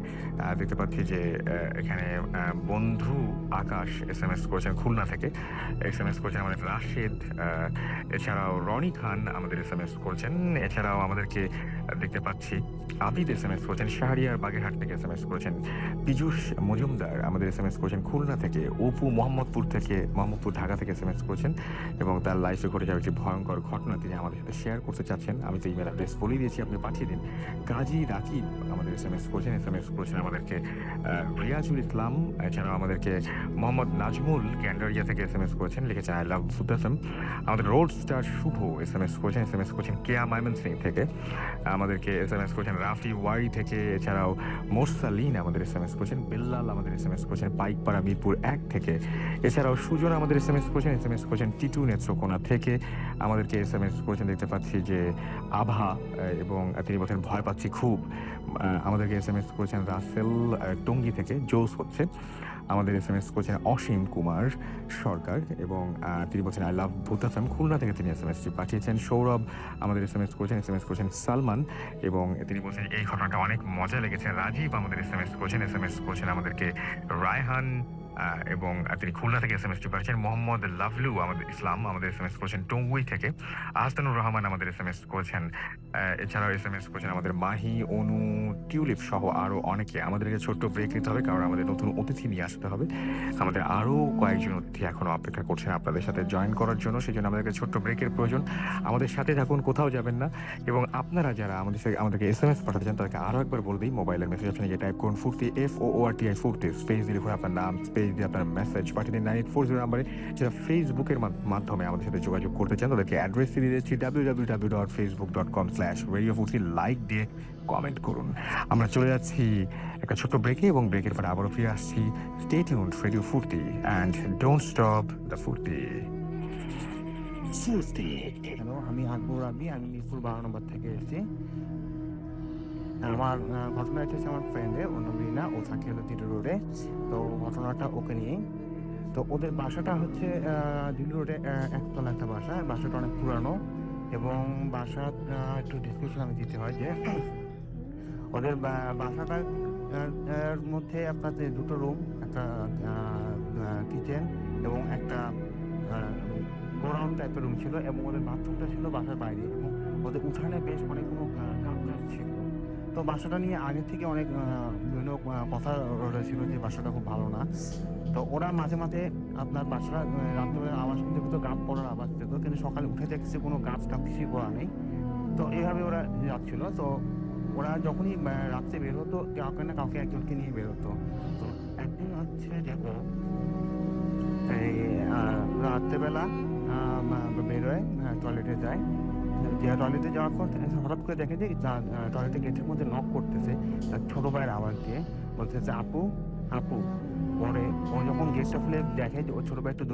দেখতে পাচ্ছি যে এখানে বন্ধু আকাশ এসএমএস করেছেন খুলনা থেকে, এসএমএস করেছেন আমাদের রাশেদ, এছাড়াও রনি খান আমাদের এসএমএস করেছেন, এছাড়াও আমাদেরকে দেখতে পাচ্ছি আবিদ এসএমএস করেছেন শাহরিয়ার বাগেরহাট থেকে, এসএমএস করেছেন পীযূষ মজুমদার আমাদের এসএমএস করেছেন খুলনা থেকে, অপু মোহাম্মদপুর ঢাকা থেকে এসএমএস করেছেন এবং তার লাইফে ঘটে যাওয়া একটি ভয়ঙ্কর ঘটনা তিনি আমাদের সাথে শেয়ার করতে চাচ্ছেন। আমি তো ইমেল অ্যাড্রেস বলে দিয়েছি, আপনি পাঠিয়ে দিন। কাজী রাকিব আমাদের এসএমএস করেছেন আমাদেরকে রিয়াজুল ইসলাম, এছাড়াও আমাদেরকে মোহাম্মদ নাজমুল ক্যান্ডারিয়া থেকে এসএমএস করেছেন, লিখেছেন আই লাভ ভূত এফএম। আমাদের রোড স্টার শুভ এসএমএস করেছেন কেয়া ময়মনসিং থেকে, আমাদেরকে এসএমএস করেছেন রাফি ওয়ারি থেকে, এছাড়াও মোরসালিন আমাদের এসএমএস করেছেন, বেল্লাল আমাদের এসএমএস করেছেন পাইকপাড়া মিরপুর 1 থেকে, এছাড়াও সুজন আমাদের এসএমএস করেছেন টিটু নেত্রকোনা থেকে, আমাদেরকে এসএমএস করেছেন দেখতে পাচ্ছি যে আভা এবং তিনি বলছেন ভয় পাচ্ছি খুব, আমাদেরকে এসএমএস করেছেন রাসেল টঙ্গী থেকে জোস হচ্ছে, আমাদের এসএমএস করেছেন অসীম কুমার সরকার এবং তিনি বলছেন আই লাভ ভূত এফএম খুলনা থেকে তিনি এসএমএসটি পাঠিয়েছেন। সৌরভ আমাদের এসএমএস করেছেন সালমান এবং তিনি বলছেন এই ঘটনাটা অনেক মজা লেগেছে। রাজীব আমাদের এসএমএস করেছেন আমাদেরকে রায়হান এবং তিনি খুলনা থেকে এসএমএসটি পাঠিয়েছেন। মোহাম্মদ লাভলু ইসলাম আমাদের এসএমএস করেছেন টঙ্গুই থেকে, আহসানুর রহমান আমাদের এসএমএস করেছেন, এছাড়াও এসএমএস করেছেন আমাদের মাহি, অনু, টিউলিপ সহ আরও অনেকে। আমাদেরকে ছোট্ট ব্রেক নিতে হবে কারণ আমাদের নতুন অতিথি নিয়ে আসতে হবে, আমাদের আরও কয়েকজন অতিথি এখনও অপেক্ষা করছেন আপনাদের সাথে জয়েন করার জন্য, সেই জন্য আমাদেরকে ছোট্ট ব্রেকের প্রয়োজন। আমাদের সাথে থাকুন, কোথাও যাবেন না। এবং আপনারা যারা আমাদেরকে এসএমএস পাঠাতে চান তাদেরকে আরও একবার বলে দিই, মোবাইলের মেসেজ অপশনে গিয়ে টাইপ করুন ফুর্তি FOORTI ফুর্তি, স্পেস দিয়ে লিখুন আপনার নাম, স্পেস দিয়ে আপনার মেসেজ পাঠিয়ে দিন 9840 নাম্বারে। যারা ফেসবুকের মাধ্যমে আমাদের সাথে যোগাযোগ করতে চান তাদেরকে অ্যাড্রেস দিয়ে দিচ্ছি www.facebook.com/radiofurti, লাইক দিয়ে কমেন্ট করুন। আমরা চলে যাচ্ছি একটা ছোট্ট ব্রেকে এবং ব্রেকের পরে আবারও ফিরে আসছি। স্টে টিউনড, রেডিও ফুর্তি অ্যান্ড ডোন্ট স্টপ দ্য ফুর্তি। হ্যালো, আমি আকবর আবি, আমি মিরপুর 12 নম্বর থেকে এসেছি। আমার ঘটনা হচ্ছে আমার ফ্রেন্ডে অন্যবিনা, ও থাকে হলো দিল্লি রোডে। তো ঘটনাটা ওকে নিয়ে, তো ওদের বাসাটা হচ্ছে দিল্লি রোডে একতলা একটা বাসাটা অনেক পুরানো এবং বাসা একটু ডিসক্রিপশন আমি দিতে হয় যে ওদের বাসাটার মধ্যে আপনার দুটো রুম, একটা কিচেন এবং একটা গোডাউন টাইপের রুম ছিল এবং ওদের বাথরুমটা ছিল বাসার বাইরে এবং ওদের উঠানে বেশ অনেকগুলো গাছ ছিল। তো বাসাটা নিয়ে আগে থেকে অনেক বিভিন্ন কথা ছিল যে বাসাটা খুব ভালো না। তো ওরা মাঝে মাঝে আপনার বাসাটা রাত্রে আওয়াজ শুনতে পেতো, গাছ পড়ার আওয়াজ পেতো, কিন্তু সকালে উঠে দেখছে কোনো গাছ টাছ কিছুই পড়া নেই। তো এইভাবে ওরা যাচ্ছিল। তো ওরা যখনই রাত্রে বের হতো কাউকে না কাউকে একজনকে নিয়ে বের হতো। তো একদিন হচ্ছে দেখো এই রাত্রেবেলা বেরোয়, টয়লেটে যায়, টয়লেটে যাওয়ার পর হঠাৎ করে দেখে যে টয়লেটের গেটের মধ্যে নক করতেছে তার ছোটো ভাইয়ের আওয়াজ দিয়ে, বলতেছে আপু আপু। পরে ও যখন গেটটা খুলে দেখে যে ওর ছোটো ভাই একটু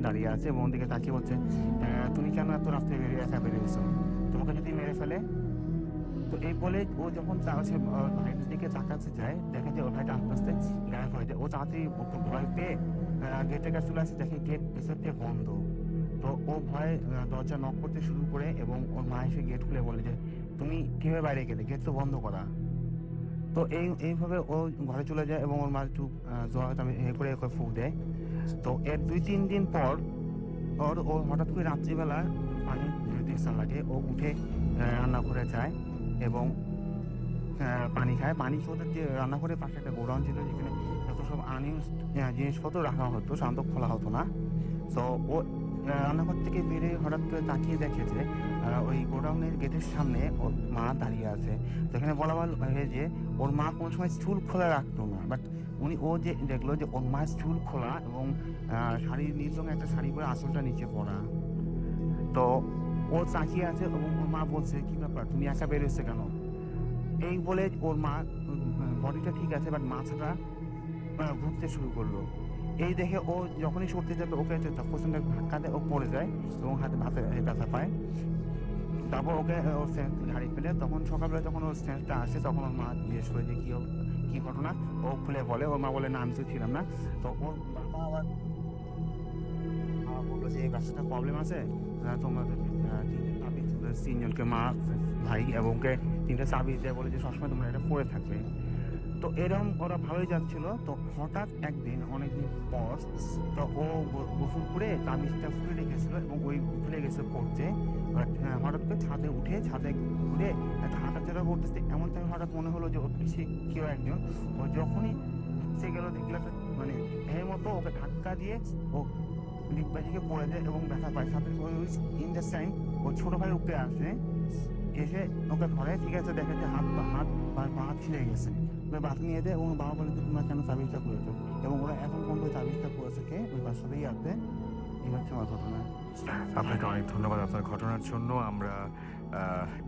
দাঁড়িয়ে আছে এবং ওদিকে তাকিয়ে বলছে তুমি কেন এত রাত্রে বেরিয়েছো, তোমাকে যদি মেরে ফেলে। তো এই বলে ও যখন ভাইয়ের দিকে তাকাতে যায় দেখে যে ওর ভাইটা আস্তে আস্তে গায়েব হয়ে যায়। ও তাড়াতাড়ি ভয় পেয়ে গেটের কাছে চলে আসে, দেখে গেট ভেতর দিয়ে বন্ধ। তো ও ভয় দরজা নক করতে শুরু করে এবং ওর মা এসে গেট খুলে বলে যে তুমি কীভাবে বাইরে গেলে, গেট তো বন্ধ করা। তো এইভাবে ও ঘরে চলে যায় এবং ওর মা একটু জ্বর হয়তো করে ফুক দেয়। তো এর 2-3 দিন পর ও হঠাৎ করে রাত্রিবেলা পানি তেষ্টা লাগে, ও উঠে রান্নাঘরে যায় এবং পানি খায়। পানি ওদের যে রান্নাঘরের পাশে একটা গোডাউন ছিল যেখানে যত সব আনইউজ জিনিসপত্র রাখা হতো, সাধারণত খোলা হতো না। তো ও রান্নাঘর থেকে বেরিয়ে হঠাৎ করে তাকিয়ে দেখে যে ওই গোডাউনের গেটের সামনে ওর মা দাঁড়িয়ে আছে। সেখানে বলা হয় যে ওর মা কোনো সময় চুল খোলা রাখতো না, বাট ও যে দেখলো যে ওর মায়ের চুল খোলা এবং শাড়ি নীল রঙের একটা শাড়ি পরে আঁচলটা নিচে পড়া। তো ও তাকিয়ে আছে এবং ওর মা বলছে কি ব্যাপার তুমি একা বের হচ্ছে কেন, এই বলে ওর মা বডিটা ঠিক আছে বাট মাথাটা ঘুরতে শুরু করলো। এই দেখে ও যখনই সরতে যাবে ওকে প্রচন্ড ধাক্কা দেয়, ও পড়ে যায় এবং হাতে ব্যথা পায়। তারপর ওকে ওর সেন্স হারিয়ে ফেলে। তখন সকালবেলা যখন ওর সেন্সটা আসে তখন ওর মা জিজ্ঞেস করে যে কি ঘটনা, ও খুলে বলে, ওর মা বলে না আমি তো ছিলাম না। তো ওর বাবা আবার বললো যে এই বাচ্চাটা প্রবলেম আছে, তোমাদের তিনজনকে মা ভাই এবং ওকে তিনটা চাবি দেয়, বলে যে সবসময় তোমরা এটা পড়ে থাকবে। তো এরকম ওরা ভালোই যাচ্ছিল। তো হঠাৎ একদিন অনেকদিন পর তো ও গোসল করে তাবিজটা খুলে রেখেছিল এবং ওই খুলে গেছে পড়তে। হঠাৎ করে ছাদে ঘুরে একটা হাঁটাচলা করতেছে, এমন টাইম হঠাৎ মনে হলো যে ওর পিছিয়ে কেউ একজন। ও যখনই সে গেল দেখলাম মানে এর মতো ওকে ধাক্কা দিয়ে ও ডিগবাজিকে পড়ে যায় এবং ব্যথা পায়। সাথে ইন দ্য টাইম ও ছোট ভাই উপরে আসে, এসে ওকে ধরে, ঠিক আছে দেখে যে হাত পা ছিঁড়ে গেছে, বাদ নিয়ে দেয় এবং বাবা বলে যে তোমরা কেন তাবিজটা করেছো, এবং ওরা এখন পর্যন্ত তাবিজটা করেছে কে ওই বাচ্চাতেই আছে। এই হচ্ছে আমার ঘটনা। আপনাকে অনেক ধন্যবাদ আপনার ঘটনার জন্য। আমরা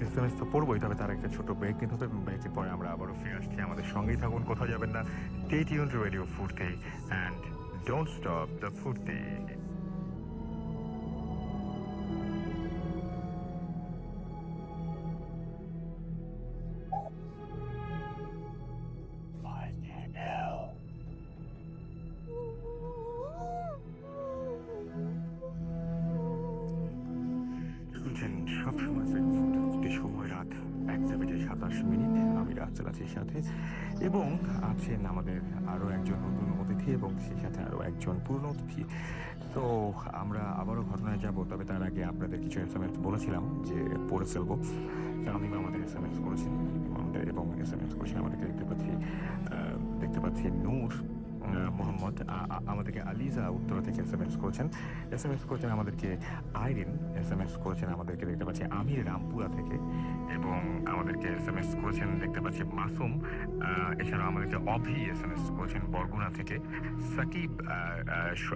এসএমএস তো পড়বোই, তবে তার একটা ছোট ব্রেক নিতে হবে এবং ব্রেকের পরে আমরা আবারও ফিরে আসছি। আমাদের সঙ্গেই থাকুন, কোথাও যাবেন না। Stay tuned to Radio Furti and don't stop the Furti. সবসময় ফেসবুকে সময় রাত 1:27 আমি রাজ রাজের সাথে, এবং আছেন আমাদের আরও একজন নতুন অতিথি এবং সেই সাথে আরও একজন পুরনো অতিথি। তো আমরা আবারও ঘটনায় যাব, তবে তার আগে আপনাদের কিছু এসএমএস বলেছিলাম যে পড়ে ফেলবো। আমি আমাদের এসএমএস করেছেন এবং এসএমএস করেছেন আমাদেরকে দেখতে পাচ্ছি নূর মোহাম্মদ, আমাদেরকে আলিজা উত্তরা থেকে এসএমএস করেছেন আমাদেরকে আইরিন এসএমএস করেছেন আমাদেরকে দেখতে পাচ্ছি আমির রামপুরা থেকে, এবং আমাদেরকে এসএমএস করেছেন দেখতে পাচ্ছি মাসুম। এছাড়াও আমাদেরকে অভি এসএমএস করেছেন বরগুনা থেকে, সাকিব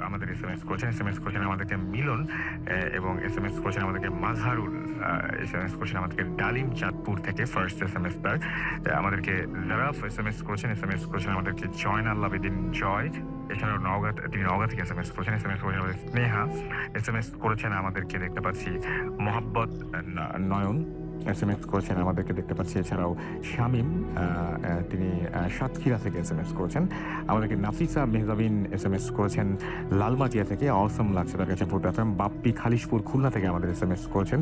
আমাদের এসএমএস করেছেন আমাদেরকে মিলন, এবং এসএমএস করেছেন আমাদেরকে মাজহারুল, এসএমএস করেছেন আমাদেরকে ডালিম চাঁদপুর থেকে ফার্স্ট এসএমএস তার, আমাদেরকে জারাফ এসএমএস করেছেন আমাদেরকে জয়ন আল্লাবেদিন জয়। এছাড়াও তিনি নওগাঁ থেকে এসএমএস করেছেন আমাদের স্নেহা, এসএমএস করেছেন আমাদেরকে দেখতে পাচ্ছি মোহাব্বত নয়ন এসএমএস করেছেন আমাদেরকে দেখতে পাচ্ছি। এছাড়াও শামীম, তিনি সাতক্ষীরা থেকে এসএমএস করেছেন আমাদেরকে। নাফিসা মেহজাবিন এসএমএস করেছেন লালমাটিয়া থেকে, অসম লাগছে তার কাছে প্রোগ্রাম। বাপ্পি খালিশপুর খুলনা থেকে আমাদের এসএমএস করেছেন।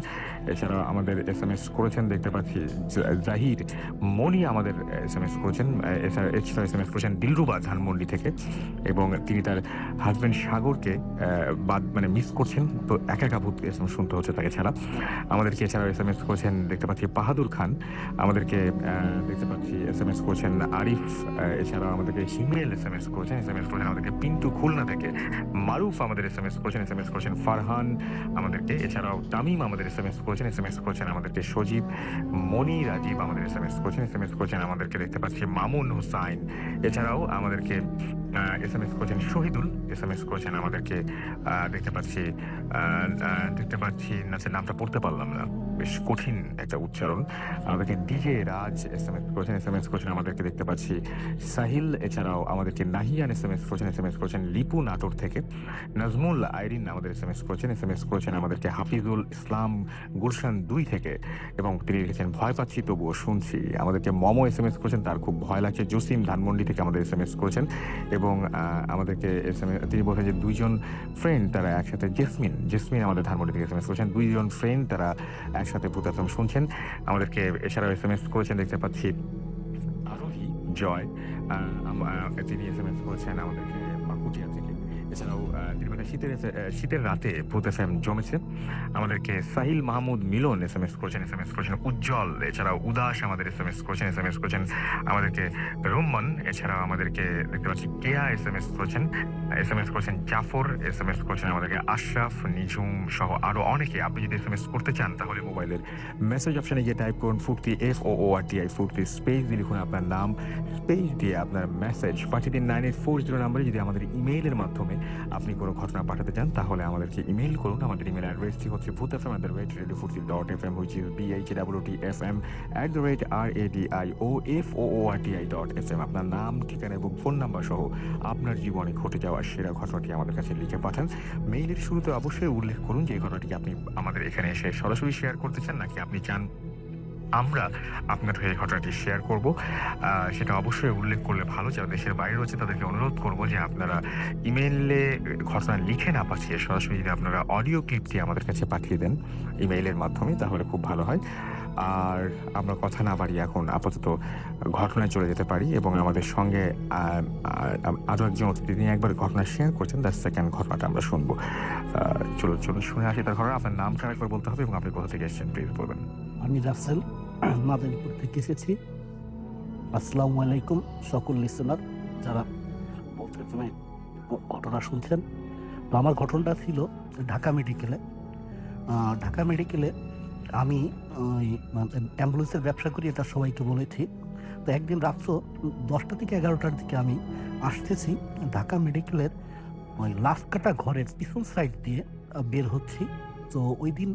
এছাড়াও আমাদের এসএমএস করেছেন দেখতে পাচ্ছি জাহির মনি আমাদের এসএমএস করেছেন। এছাড়া এসএমএস করেছেন দিলরুবা ধানমন্ডি থেকে, এবং তিনি তার হাজব্যান্ড সাগরকে মিস করছেন, তো একা ভূত এসএমএস শুনতে হচ্ছে তাকে ছাড়া। আমাদেরকে এছাড়াও এসএমএস করেছেন দেখতে পাচ্ছি বাহাদুর খান, আমাদেরকে দেখতে পাচ্ছি এসএমএস করেছেন আরিফ। এছাড়াও আমাদেরকে হিমেল এসএমএস করেছেন আমাদেরকে পিন্টু খুলনা থেকে। মারুফ আমাদের এসএমএস করেছেন ফারহান আমাদেরকে। এছাড়াও তামিম আমাদের এসএমএস করেছেন আমাদেরকে সজীব। মনি রাজীব আমাদের এসএমএস করেছেন আমাদেরকে দেখতে পাচ্ছি মামুন হুসাইন। এছাড়াও আমাদেরকে এসএমএস করেছেন শহীদুল, এসএমএস করেছেন আমাদেরকে দেখতে পাচ্ছি নামটা পড়তে পারলাম না, বেশ কঠিন একটা উচ্চারণ। আমাদেরকে ডিজে রাজ এসএমএস করেছেন আমাদেরকে দেখতে পাচ্ছি সাহিল। এছাড়াও আমাদেরকে নাহিয়ান এসএমএস করেছেন লিপু নাটোর থেকে। নাজমুল আইরিন আমাদের এসএমএস করেছেন আমাদেরকে হাফিজুল ইসলাম গুলশান 2 থেকে, এবং তিনি লিখেছেন ভয় পাচ্ছি তবুও শুনছি। আমাদেরকে মমো এসএমএস করেছেন, তার খুব ভয় লাগছে। জসিম ধানমন্ডি থেকে আমাদের এসএমএস করেছেন, এবং আমাদেরকে তিনি বলছেন যে 2জন ফ্রেন্ড তারা একসাথে, জেসমিন আমাদের ধানমন্ডি থেকে এসএমএস করেছেন, 2জন ফ্রেন্ড তারা একসাথে ভূতাশ্রম শুনছেন আমাদেরকে। এছাড়াও এসএমএস করেছেন দেখতে পাচ্ছি আরোহী জয়, তিনি এসএমএস করেছেন আমাদেরকে বাকুটিয়া থেকে। এছাড়াও শীতের রাতে ভূত এফএম জমেছে আমাদেরকে সাহিল মাহমুদ মিলন এসএমএস করেছেন উজ্জ্বল। এছাড়াও উদাস আমাদের এসএমএস করেছেন আমাদেরকে রুম্মন। এছাড়াও আমাদেরকে দেখতে পাচ্ছি কেয়া এসএমএস করেছেন জাফর, এসএমএস করেছেন আমাদেরকে আশরাফ, নিঝুম সহ আরো অনেকে। আপনি যদি এসএমএস করতে চান তাহলে মোবাইলের মেসেজ অপশনে গিয়ে টাইপ করুন ফুর্তি FOORTI ফুর্তি, স্পেস দিয়ে লিখুন আপনার নাম, স্পেস দিয়ে আপনার মেসেজ পাঠিয়ে দিন 9840 নাম্বারে। যদি আমাদের ইমেইলের মাধ্যমে আপনি কোনো ঘটনা পাঠাতে চান তাহলে আমাদেরকে ইমেইল করুন। আমাদের ইমেল অ্যাড্রেসটি হচ্ছে bhutfm@radiofurti.fm, which is bhwtfm@radiofoorti.fm। আপনার নাম, ঠিকানা এবং ফোন নাম্বার সহ আপনার জীবনে ঘটে যাওয়া সেরা ঘটনাটি আমাদের কাছে লিখে পাঠান। মেইলের শুরুতে অবশ্যই উল্লেখ করুন যে এই ঘটনাটি আপনি আমাদের এখানে এসে সরাসরি শেয়ার করতে চান, নাকি আপনি চান আমরা আপনার হয়ে ঘটনাটি শেয়ার করব। সেটা অবশ্যই উল্লেখ করলে ভালো। যারা দেশের বাইরে রয়েছে তাদেরকে অনুরোধ করব যে আপনারা ইমেইলে ঘটনা লিখে না পাঠিয়ে সরাসরি যদি আপনারা অডিও ক্লিপটি আমাদের কাছে পাঠিয়ে দেন ইমেইলের মাধ্যমে তাহলে খুব ভালো হয়। আর আমরা কথা না বাড়িয়ে এখন আপাতত ঘটনায় চলে যেতে পারি এবং আমাদের সঙ্গে আরও একজন অতিথি তিনি একবার ঘটনা শেয়ার করছেন। তার সেকেন্ড ঘটনাটা আমরা শুনবো। চলুন শুনে আসি তার ঘটনা। আপনার নামটা একবার বলতে হবে এবং আপনি কোথা থেকে এসেছেন প্লিজ বলবেন। আমি রাসেল মাদারীপুর থেকে এসেছি। আসসালামু আলাইকুম সকল লিসেনার যারা প্রথমে ঘটনা শুনছেন। তো আমার ঘটনাটা ছিল ঢাকা মেডিকেলে। ঢাকা মেডিকেলে আমি অ্যাম্বুলেন্সের ব্যবসা করি, এটা সবাইকে বলেছি। তো একদিন রাত্র 10টা থেকে 11টার দিকে আমি আসতেছি ঢাকা মেডিকেলের ওই লাশকাটা ঘরের পিছন সাইড দিয়ে বের হচ্ছি। তো ওই দিন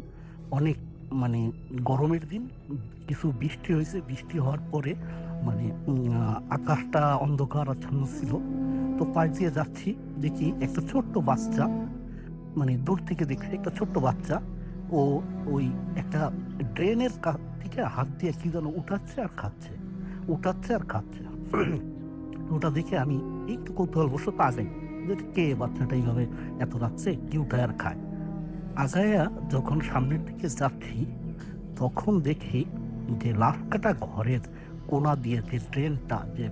অনেক গরমের দিন, কিছু বৃষ্টি হয়েছে। বৃষ্টি হওয়ার পরে আকাশটা অন্ধকার আচ্ছন্ন ছিল। তো পাশ দিয়ে যাচ্ছি, দেখি একটা ছোট্ট বাচ্চা, দূর থেকে দেখছি একটা ছোট্ট বাচ্চা ও ওই একটা ড্রেনের থেকে হাত দিয়ে কি যেন উঠাচ্ছে আর খাচ্ছে। ওটা দেখে আমি একটু কৌতূহলবশত আগাই, দেখি কে বাচ্চাটা এইভাবে এত রাখছে, কি উঠায় আর খায়। আগায়া যখন সামনের দিকে যাচ্ছি তখন দেখি যে লাশকাটা ঘরের কোনা দিয়ে যে ট্রেনটা যে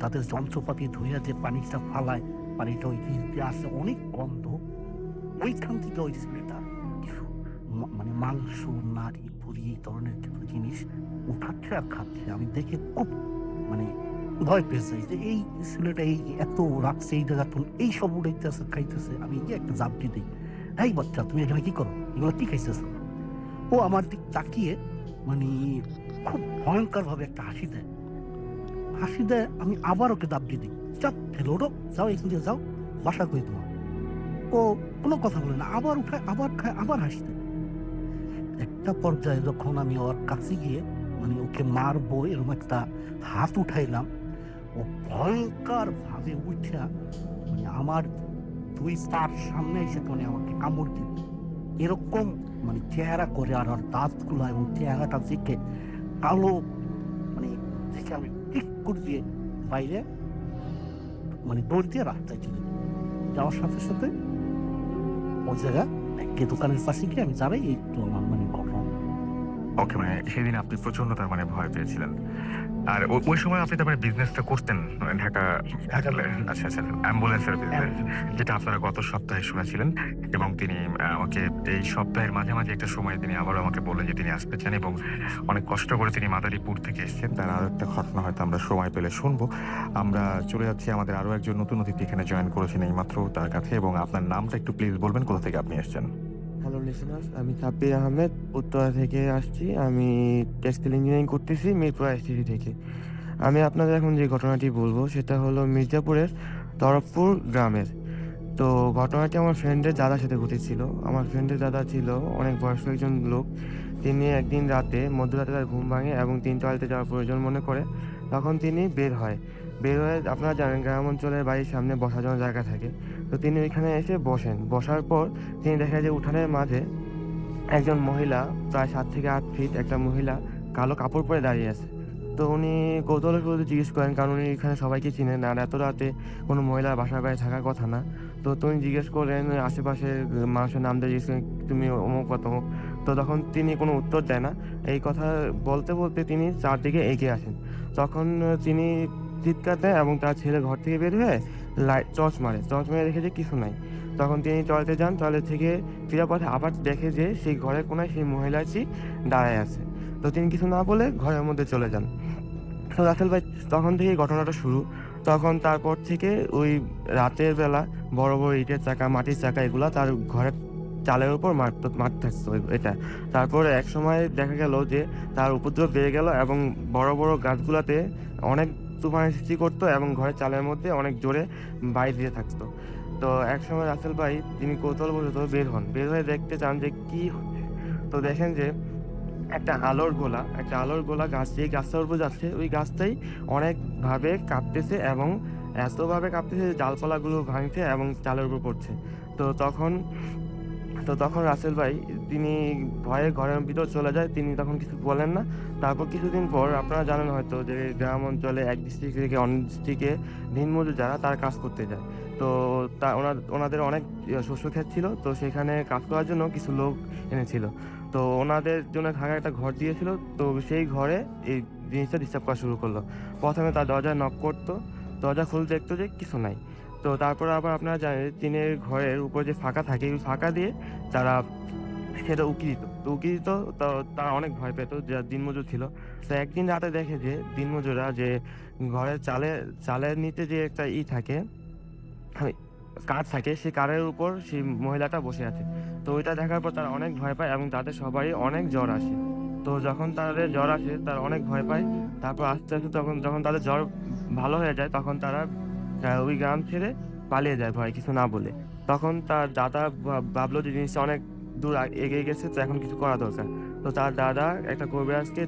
তাদের যন্ত্রপাতি ধুয়ে যে পানিটা ফালায়, পানিটা ওই দিয়ে আসে অনেক গন্ধ। ওইখান থেকে ওই ছেলেটা কিছু মাংস, নারী, পুরি এই ধরনের কিছু জিনিস উঠাচ্ছে আর খাচ্ছে। আমি দেখে খুব ভয় পেয়ে যাই যে এই ছেলেটা এই এত রাখছে এই জায়গাটা, এই সব উড়াইতেছে খাইতেছে। আমি গিয়ে একটা জাপটি দিই, এই বাচ্চা তুমি এখানে কি করো, এগুলো কি খাইতেছ? ও আমার দিক তাকিয়ে খুব ভয়ঙ্কর ভাবে একটা হাসি দেয়। আমি আবার ওকে দাবড়ি দিই, চাপ ফেলো, ওঠো, যাও এখান দিয়ে যাও, বাসা কই তোমার। ও কোনো কথা বলে না, আবার উঠায়, আবার খায়, আবার হাসি দেয়। একটা পর্যায়ে যখন আমি ওর কাছে গিয়ে ওকে মারবো এরকম একটা হাত উঠাইলাম, ও ভয়ঙ্কর ভাবে উঠা আমার দুই পার সামনে এসে আমাকে কামড় দিল। এরকম চেহারা করে, আর ওর দাঁতগুলো এবং চেহারাটা দেখে কালো, দেখে আমি ঠিক করে দিয়ে বাইরে দৌড় দিয়ে রাস্তায় চলে যাওয়ার সাথে সাথে ওই জায়গা একটা দোকানের পাশে গিয়ে আমি যারাই এই তো ঘটনা। ওকে, সেদিন আপনি প্রচন্ড তার ভয় পেয়েছিলেন। আর ওই সময় আপনি তার বিজনেসটা করতেন ঢাকা। আচ্ছা, অ্যাম্বুলেন্সের বিজনেস, যেটা আপনারা গত সপ্তাহে শুনেছিলেন। এবং তিনি আমাকে এই সপ্তাহের মাঝে মাঝে একটা সময় তিনি আবারও আমাকে বললেন যে তিনি আসতে চান এবং অনেক কষ্ট করে তিনি মাদারীপুর থেকে এসেছেন। তার আরও একটা ঘটনা হয়তো আমরা সময় পেলে শুনবো। আমরা চলে যাচ্ছি আমাদের আরও একজন নতুন অতিথি এখানে জয়েন করেছেন এইমাত্র, তার কাছে। এবং আপনার নামটা একটু প্লিজ বলবেন, কোথা থেকে আপনি এসেছেন? হ্যালো লিসেনার্স, আমি সাব্বির আহমেদ, উত্তরা থেকে আসছি। আমি টেক্সটাইল ইঞ্জিনিয়ারিং করতেছি মিরপুর আইসিটি থেকে। আমি আপনাদের এখন যে ঘটনাটি বলবো সেটা হলো মির্জাপুরের তরফপুর গ্রামের। তো ঘটনাটি আমার ফ্রেন্ডের দাদার সাথে ঘটেছিল। আমার ফ্রেন্ডের দাদা ছিল অনেক বয়স্ক একজন লোক। তিনি একদিন মধ্যরাতে তার ঘুম ভাঙে এবং তিনি টয়লেটে যাওয়ার প্রয়োজন মনে করে। তখন তিনি বের হয়ে আপনারা জানেন গ্রাম অঞ্চলের বাড়ির সামনে বসার জন্য জায়গা থাকে। তো তিনি ওইখানে এসে বসার পর তিনি দেখা যায় উঠানের মাঝে একজন মহিলা, প্রায় 7 থেকে 8 ফিট একটা মহিলা, কালো কাপড় পরে দাঁড়িয়ে আছে। তো উনি কৌতূহলের করে জিজ্ঞেস করেন, কারণ উনি এখানে সবাইকে চিনেন, আর এত রাতে কোনো মহিলার বাসার বাইরে থাকার কথা না। তো তুমি জিজ্ঞেস করেন আশেপাশের মানুষের নাম দিয়ে জিজ্ঞেস করেন, তুমি অমুক বা তমুক। তো তখন তিনি কোনো উত্তর দেয় না। এই কথা বলতে বলতে তিনি চারদিকে এগিয়ে আসেন। তখন তিনি চিৎকার দেয় এবং তার ছেলে ঘর থেকে বের হয়ে টর্চ মেরে দেখে যে কিছু নাই। তখন তিনি টয়লেটে যান। টয়লেট থেকে ফেরার পথে আবার দেখে যে সেই ঘরের কোনায় সেই মহিলাটি দাঁড়ায় আছে। তো তিনি কিছু না বলে ঘরের মধ্যে চলে যান। তো রাসেল ভাই, তখন থেকে ঘটনাটা শুরু। তখন তারপর থেকে ওই রাতের বেলা বড় বড় ইটের চাকা, মাটির চাকা, এগুলা তার ঘরের চালের উপর মারতে থাকতো এটা। তারপরে এক সময় দেখা গেল যে তার উপদ্রব বেড়ে গেল এবং বড় বড় গাছগুলাতে অনেক তুফানের সৃষ্টি করতো এবং ঘরের চালের মধ্যে অনেক জোরে বাড়ি দিয়ে থাকতো। তো একসময় রাসেল ভাই তিনি কৌতূহলবশত বের হয়ে দেখতে চান যে কি হচ্ছে। তো দেখেন যে একটা আলোর গোলা গাছ, যেই গাছটার উপর যাচ্ছে ওই গাছটাই অনেকভাবে কাঁপতেছে এবং এতভাবে কাঁপতেছে যে ডালপালাগুলো ভাঙছে এবং চালের উপর পড়ছে। তো তখন রাসেল ভাই তিনি ভয়ে ঘরের ভিতর চলে যায়। তিনি তখন কিছু বলেন না। তারপর কিছুদিন পর আপনারা জানেন হয়তো যে গ্রাম অঞ্চলে এক ডিস্ট্রিক্ট থেকে অন্য ডিস্ট্রিক্টে দিনমজুর যারা তারা কাজ করতে যায়। তো ওনাদের অনেক শস্য ক্ষেত ছিল। তো সেখানে কাজ করার জন্য কিছু লোক এনেছিল। তো ওনাদের জন্য থাকার একটা ঘর দিয়েছিল। তো সেই ঘরে এই জিনিসটা ডিস্টার্ব করা শুরু করলো। প্রথমে তার দরজায় নক করতো। দরজা খুলে দেখতো যে কিছু নাই। তো তারপরে আবার আপনারা জানেন টিনের ঘরের উপর যে ফাঁকা থাকে ওই ফাঁকা দিয়ে তারা সেটা উঁকি দিত। তো উঁকি দিত, তো তারা অনেক ভয় পেত যারা দিনমজুর ছিল। তো একদিন রাতে দেখে যে দিনমজুররা যে ঘরের চালের নিচে যে একটা থাকে, ওই কাঠ থাকে, সেই কাঠের উপর সেই মহিলাটা বসে আছে। তো ওইটা দেখার পর তারা অনেক ভয় পায় এবং তাদের সবারই অনেক জ্বর আসে। তো যখন তাদের জ্বর আসে তারা অনেক ভয় পায়। তারপর আস্তে, আস্তে যখন তাদের জ্বর ভালো হয়ে যায় তখন তারা ওই গ্রাম ছেড়ে পালিয়ে যায় ভয়ে কিছু না বলে। তখন তার দাদা ভাবলো যে জিনিসটা অনেক দূর এগিয়ে গেছে, তো এখন কিছু করা দরকার। তো তার দাদা একটা কবিরাজকে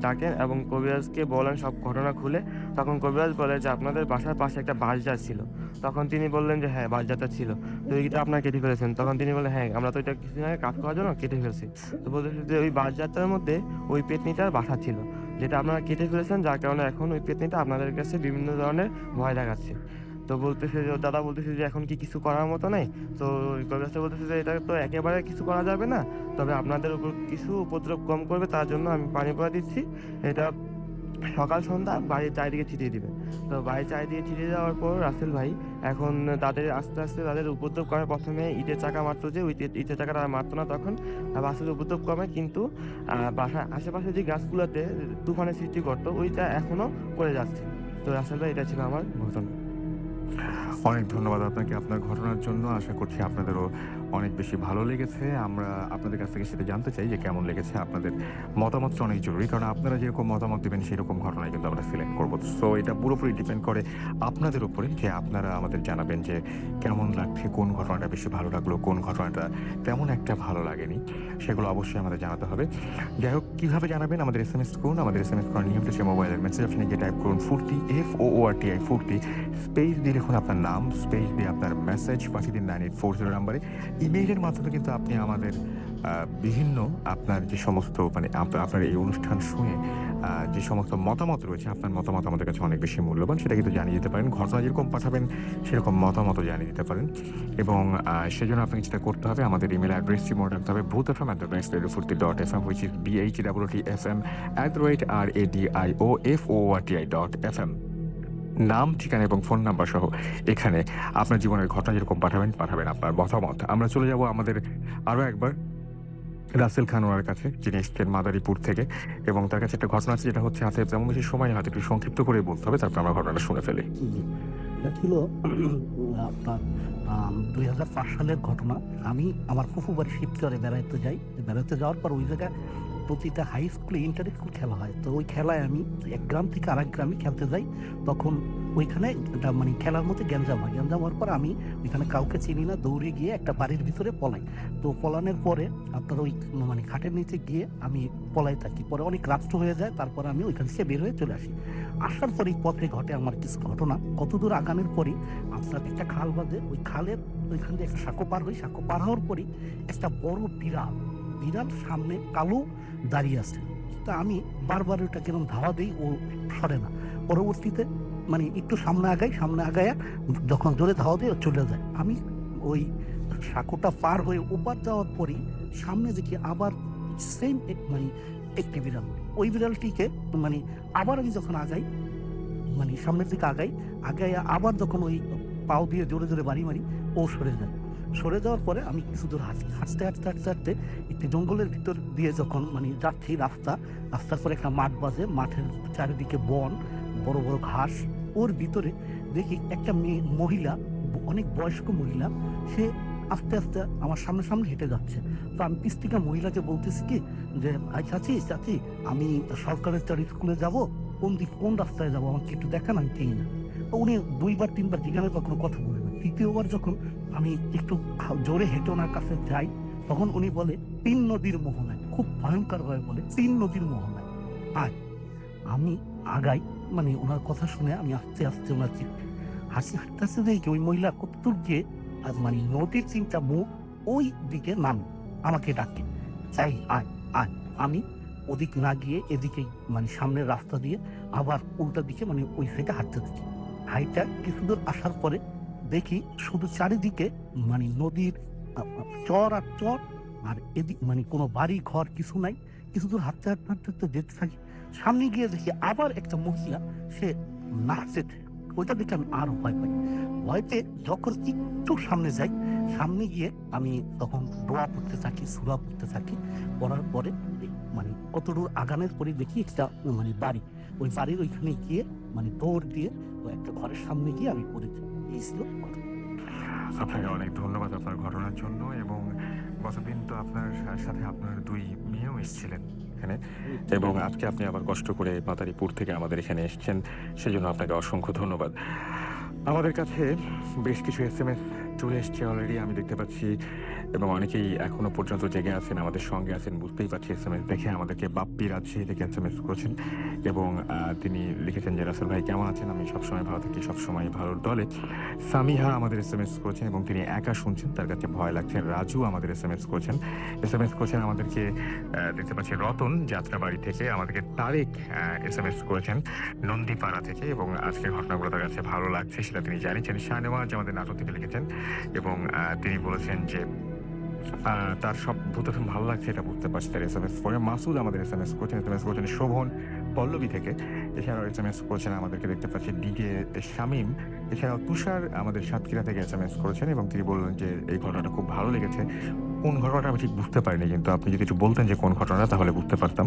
ডাকেন এবং কবিরাজকে বলেন সব ঘটনা খুলে। তখন কবিরাজ বলে যে আপনাদের বাসার পাশে একটা বাঁশঝাড় ছিল। তখন তিনি বললেন যে হ্যাঁ, বাঁশঝাড়টা ছিল। তো এইটা আপনারা কেটে ফেলেছেন। তখন তিনি বললেন হ্যাঁ, আমরা তো এটা কিছুদিন আগে কাজ করার জন্য কেটে ফেলছি। তো বলতেছে যে ওই বাঁশঝাড়টার মধ্যে ওই পেতনিটার বাসা ছিল, যেটা আপনারা কেটে ফেলেছেন, যার কারণে এখন ওই পেতনিটা আপনাদের কাছে বিভিন্ন ধরনের ভয় দেখাচ্ছে। তো বলতেছে যে দাদা বলতেছে যে এখন কি কিছু করার মতো নাই? তো কবিরাজটা বলতেছে যে এটা তো একেবারে কিছু করা যাবে না, তবে আপনাদের উপর কিছু উপদ্রব কম করবে তার জন্য আমি পানি পড়া দিচ্ছি। এটা সকাল সন্ধ্যা বাড়ির চারিদিকে ছিটিয়ে দিবেন। তো বাড়ির চারিদিকে ছিটিয়ে দেওয়ার পর রাসেল ভাই এখন তাদের আস্তে, আস্তে তাদের উপদ্রব করে। প্রথমে ইটের চাকা মারতো, যে ওই ইটের চাকাটা আর মারতো না তখন। বাসের উপদ্রব কমে, কিন্তু বাসার আশেপাশে যে গাছগুলোতে তুফানের সৃষ্টি করতো ওইটা এখনো করে যাচ্ছে। তো রাসেল ভাই এটা ছিল আমার ঘটনা। অনেক ধন্যবাদ আপনাকে আপনার ঘটনার জন্য। আশা করছি আপনাদেরও অনেক বেশি ভালো লেগেছে। আমরা আপনাদের কাছ থেকে সেটা জানতে চাই যে কেমন লেগেছে। আপনাদের মতামতটা অনেক জরুরি, কারণ আপনারা যেরকম মতামত দেবেন সেরকম ঘটনাই কিন্তু আমরা সিলেক্ট করবো। সো এটা পুরোপুরি ডিপেন্ড করে আপনাদের উপরে, যে আপনারা আমাদের জানাবেন যে কেমন লাগছে, কোন ঘটনাটা বেশি ভালো লাগলো, কোন ঘটনাটা তেমন একটা ভালো লাগেনি, সেগুলো অবশ্যই আমাদের জানাতে হবে। যাই হোক, কীভাবে জানাবেন? আমাদের SMS করুন। আমাদের SMS করার নিয়ম হচ্ছে মোবাইলের মেসেজ অপশনে গিয়ে টাইপ করুন ফুর্তি, FOORTI ফুর্তি, স্পেস দিয়ে লিখুন আপনার নাম, স্পেস দিয়ে আপনার মেসেজ পাঠিয়ে দিন 9840 নাম্বারে। ইমেইলের মাধ্যমে কিন্তু আপনি আমাদের বিভিন্ন আপনার যে সমস্ত আপনার এই অনুষ্ঠান শুনে যে সমস্ত মতামত রয়েছে, আপনার মতামত আমাদের কাছে অনেক বেশি মূল্যবান, সেটা কিন্তু জানিয়ে দিতে পারেন। ঘটনা যেরকম পাঠাবেন সেরকম মতামতও জানিয়ে দিতে পারেন। এবং সেজন্য আপনাকে যেটা করতে হবে, আমাদের ইমেল অ্যাড্রেসটি মনে রাখতে হবে bhutfm@radiofurti.fm, which is BHWTFM@radioFORTI.fm। নাম, ঠিকানা এবং ফোন নাম্বার সহ এখানে আপনার জীবনের ঘটনা যেরকম পাঠাবেন আপনার মতামত। আমরা চলে যাব আমাদের আরও একবার রাসেল খান ওনার কাছে, যিনি এসছেন মাদারীপুর থেকে, এবং তার কাছে একটা ঘটনা আছে যেটা হচ্ছে তেমন বেশি সময় হয়তো একটু সংক্ষিপ্ত করে বলতে হবে, তারপর আমরা ঘটনাটা শুনে ফেলি। এটা ছিল আপনার 2005 সালের ঘটনা। আমি আমার ফুফু বাড়ি শিফট করে বেড়াতে যাওয়ার পর ওই জায়গায় প্রতিটা হাই স্কুলে ইন্টার স্কুল খেলা হয়। তো ওই খেলায় আমি এক গ্রাম থেকে আরেক গ্রামে খেলতে যাই। তখন ওইখানে মানে খেলার মধ্যে গ্যাঞ্জাম হওয়ার পর আমি ওইখানে কাউকে চিনি না, দৌড়ে গিয়ে একটা বাড়ির ভিতরে পলাই। তো পলানোর পরে আপনার ওই মানে খাটের নিচে গিয়ে আমি পলাই থাকি। পরে অনেক রাত্র হয়ে যায়, তারপরে আমি ওইখান থেকে বের হয়ে চলে আসি। আসার পরে পথে ঘটে আমার কিছু ঘটনা। কতদূর আগানোর পরই আপনার একটা খাল বাঁধে, ওই খালের ওইখান থেকে একটা সাঁকো পার হই। সাঁকো পার হওয়ার পরই একটা বড় বিড়াল সামনে কালো দাঁড়িয়ে আছে। তা আমি বারবার ওটা কেমন ধাওয়া দিই, ও সরে না। পরবর্তীতে মানে একটু সামনে আগায়া যখন জোরে ধাওয়া দিই ও চলে যায়। আমি ওই সাঁকোটা পার হয়ে ওপার যাওয়ার পরই সামনে দেখি আবার সেম মানে একটি বিড়াল। ওই বিড়ালটিকে মানে আবার আমি যখন আগাই, মানে সামনের দিকে আগাই আবার যখন ওই পাও দিয়ে জোরে জোরে বাড়ি মারি, ও সরে যাওয়ার পরে আমি কিছু দূর হাঁটতে একটি জঙ্গলের ভিতর দিয়ে যখন মানে যাচ্ছি, রাস্তার পরে একটা মাঠ বাজে, মাঠের চারিদিকে বন, বড় বড় ঘাস। ওর ভিতরে দেখি একটা মহিলা, অনেক বয়স্ক মহিলা, সে আস্তে আস্তে আমার সামনে হেঁটে যাচ্ছে। তো আমি পিছ থেকে মহিলাকে বলতেছি কি যে চাচি আমি সরকারের স্কুলে যাব, কোন রাস্তায় যাবো আমাকে একটু দেখান, আমি চিনি না। তো উনি 2-3 বার জিজ্ঞাসা কখনো কথা বলে না। ৩য় বার যখন আমি একটু জোরে হেঁটে ওনার কাছে যাই, তখন উনি বলে ৩ নদীর মোহনায়, খুব ভয়ঙ্কর ভাবে বলে ৩ নদীর মোহনায় আয়। আমি আগাই, মানে ওনার কথা শুনে আমি আস্তে আস্তে ওনার হাসতে হাসতে দেখি ওই মহিলা কতদূর গিয়ে আর মানে নদীর চিন্তা মুখ ওই দিকে নামে, আমাকে ডাকে, চাই আয় আয়। আমি ওদিক না গিয়ে এদিকেই মানে সামনের রাস্তা দিয়ে আবার উল্টা দিকে মানে ওই সাইডে হাঁটতে থাকি। হাইটা কিছু দূর আসার পরে দেখি শুধু চারিদিকে মানে নদীর চর আর চর, আর এদিক মানে কোনো বাড়ি ঘর কিছু নাই। কিছু দূর হাঁটতে হাঁটতে হাঁটতে হাঁটতে দেখতে থাকি, সামনে গিয়ে দেখি আবার একটা মহিলা, সে নাচছে। ওইটা দেখে আমি আরো ভয় পাই। ভয়তে যখন একটু সামনে যাই, সামনে গিয়ে আমি তখন দোয়া পড়তে থাকি, সূরা পড়তে থাকি। পড়ার পরে মানে কতদূর আগানোর পরে দেখি একটা মানে বাড়ি, ওই বাড়ির ওইখানে গিয়ে মানে দৌড় দিয়ে ওই একটা ঘরের সামনে গিয়ে আমি পড়েছি। এই ছিল কথা। আপনাকে অনেক ধন্যবাদ আপনার ঘটনার জন্য। এবং গতদিন তো আপনার সাথে আপনার 2 মেয়েও এসেছিলেন এখানে, এবং আজকে আপনি আবার কষ্ট করে মাদারীপুর থেকে আমাদের এখানে এসেছেন, সেজন্য আপনাকে অসংখ্য ধন্যবাদ। আমাদের কাছে বেশ কিছু SMS চলে এসছে অলরেডি, আমি দেখতে পাচ্ছি, এবং অনেকেই এখনো পর্যন্ত জেগে আছেন, আমাদের সঙ্গে আছেন, বুঝতেই পারছি। SMS দেখে আমাদেরকে বাপ্পি রাজশাহী থেকে SMS করেছেন, এবং তিনি লিখেছেন যে রাসেল ভাই কেমন আছেন, আমি সবসময় ভালো থাকি, সবসময় ভালোর দলে। সামিহা আমাদের SMS করেছেন এবং তিনি একা শুনছেন, তার কাছে ভয় লাগছে। রাজু আমাদের SMS করেছেন আমাদেরকে, দেখতে পাচ্ছি রতন যাত্রাবাড়ি থেকে, আমাদেরকে তারেক SMS করেছেন নন্দীপাড়া থেকে, এবং আজকের ঘটনাগুলো তার কাছে ভালো লাগছে সেটা তিনি জানিয়েছেন। শাহনেওয়াজ আমাদের নাটক থেকে লিখেছেন, এবং তিনি বলেছেন যে তার সব ভূত এখন ভালো লাগছে, এটা বুঝতে পারছি তার SMS পরে। মাসুদ আমাদের SMS করেছেন শোভন পল্লবী থেকে। এছাড়াও SMS করেছেন আমাদেরকে, দেখতে পাচ্ছি ডিজে শামীম। এছাড়াও তুষার আমাদের সাতক্ষীরা থেকে SMS করেছেন, এবং তিনি বললেন যে এই ঘটনাটা খুব ভালো লেগেছে। কোন ঘটনাটা আমি ঠিক বুঝতে পারিনি, কিন্তু আপনি যদি একটু বলতেন যে কোন ঘটনা, তাহলে বুঝতে পারতাম।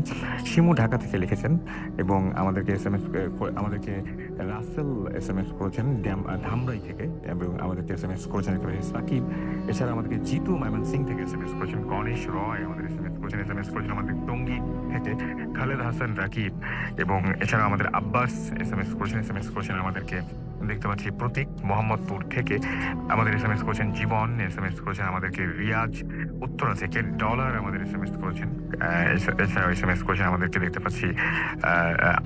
শিমু ঢাকা থেকে লিখেছেন, এবং আমাদেরকে আমাদেরকে রাসেল SMS করেছেন ধামরাই থেকে, এবং আমাদেরকে SMS করেছেন সাকিব। এছাড়া আমাদেরকে জিতু ময়মনসিং থেকে SMS করেছেন। গণেশ রয় আমাদের SMS করেছেন আমাদের টঙ্গী থেকে খালেদ হাসান রাকিব, এবং এছাড়া আমাদের আব্বাস SMS করেছেন আমাদেরকে, দেখতে পাচ্ছি প্রতীক মোহাম্মদপুর থেকে আমাদের SMS করেছেন। জীবন SMS করেছেন আমাদেরকে। রিয়াজ উত্তরা থেকে। ডলার আমাদের SMS করেছেন। এছাড়াও SMS করেছেন আমাদেরকে, দেখতে পাচ্ছি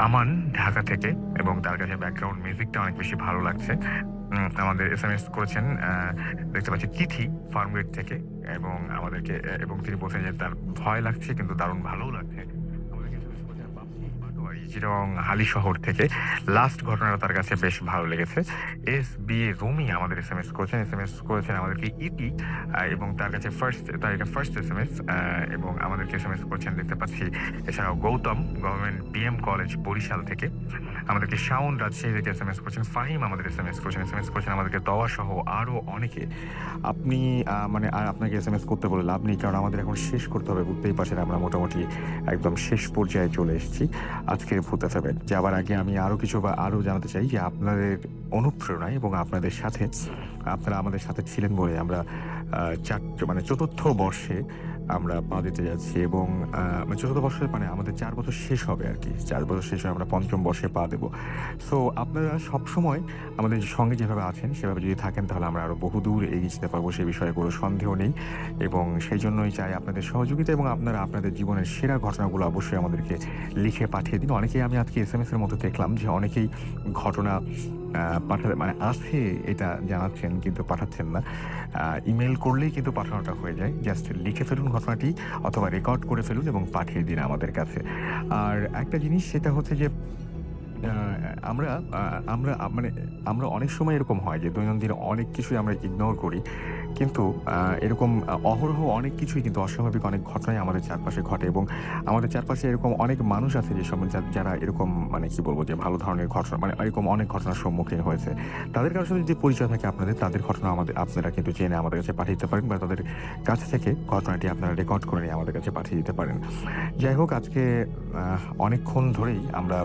আমান ঢাকা থেকে, এবং তার কাছে ব্যাকগ্রাউন্ড মিউজিকটা অনেক বেশি ভালো লাগছে। আমাদের SMS করেছেন, দেখতে পাচ্ছি তিথি ফার্মগেট থেকে, এবং আমাদেরকে, এবং তিনি বলছেন যে তার ভয় লাগছে কিন্তু দারুণ ভালোও লাগছে। এবং হালি শহর থেকে লাস্ট ঘটনাটা তার কাছে বেশ ভালো লেগেছে। SBA রুমি আমাদের SMS করেছেন আমাদেরকে ইতি, এবং তার কাছে ফার্স্ট SMS, এবং আমাদেরকে SMS করেছেন, দেখতে পাচ্ছি। এছাড়াও Gautam government BM college Barisal থেকে আমাদেরকে, শাওন রাজশাহী থেকে SMS করেছেন। ফাহিম আমাদের SMS করেছেন আমাদেরকে দওয়া সহ আরও অনেকে। আপনি মানে আর আপনাকে SMS করতে বলে লাভ নেই, কারণ আমাদের এখন শেষ করতে হবে, বুঝতেই পারছেন আমরা মোটামুটি একদম শেষ পর্যায়ে চলে এসেছি আজকে ভূত এফএম। যাবার আগে আমি আরও জানাতে চাই যে আপনাদের অনুপ্রেরণায় এবং আপনাদের সাথে, আপনারা আমাদের সাথে ছিলেন বলে আমরা চতুর্থ বর্ষে আমরা পা দিতে যাচ্ছি, এবং চতুর্থ বর্ষে মানে আমাদের 4 বছর শেষ হবে আর কি, 4 বছর শেষ হয়ে আমরা 5ম বর্ষে পা দেবো। সো আপনারা সবসময় আমাদের সঙ্গে যেভাবে আছেন সেভাবে যদি থাকেন, তাহলে আমরা আরও বহুদূর এগিয়ে যেতে পারবো, সে বিষয়ে কোনো সন্দেহ নেই। এবং সেই জন্যই চাই আপনাদের সহযোগিতা, এবং আপনারা আপনাদের জীবনের সেরা ঘটনাগুলো অবশ্যই আমাদেরকে লিখে পাঠিয়ে দিন। অনেকেই, আমি আজকে SMS এর মধ্যে দেখলাম যে অনেকেই ঘটনা পাঠাতে মানে আছে এটা জানাচ্ছেন কিন্তু পাঠাচ্ছেন না। ইমেল করলেই কিন্তু পাঠানোটা হয়ে যায়। জাস্ট লিখে ফেলুন ঘটনাটি, অথবা রেকর্ড করে ফেলুন এবং পাঠিয়ে দিন আমাদের কাছে। আর একটা জিনিস, সেটা হচ্ছে যে আমরা অনেক সময় এরকম হয় যে দৈনন্দিন অনেক কিছুই আমরা ইগনোর করি, কিন্তু এরকম অহরহ অনেক কিছুই কিন্তু অস্বাভাবিক অনেক ঘটনাই আমাদের চারপাশে ঘটে, এবং আমাদের চারপাশে এরকম অনেক মানুষ আছে যে যারা এরকম মানে কি বলবো যে ভালো ধরনের ঘটনা মানে এরকম অনেক ঘটনার সম্মুখীন হয়েছে। তাদের কারোর সাথে যদি পরিচয় থাকে আপনাদের, তাদের ঘটনা আপনারা কিন্তু জেনে আমাদের কাছে পাঠিয়ে দিতে পারেন, বা তাদের কাছ থেকে ঘটনাটি আপনারা রেকর্ড করে নিয়ে আমাদের কাছে পাঠিয়ে দিতে পারেন। যাই হোক, আজকে অনেকক্ষণ ধরেই আমরা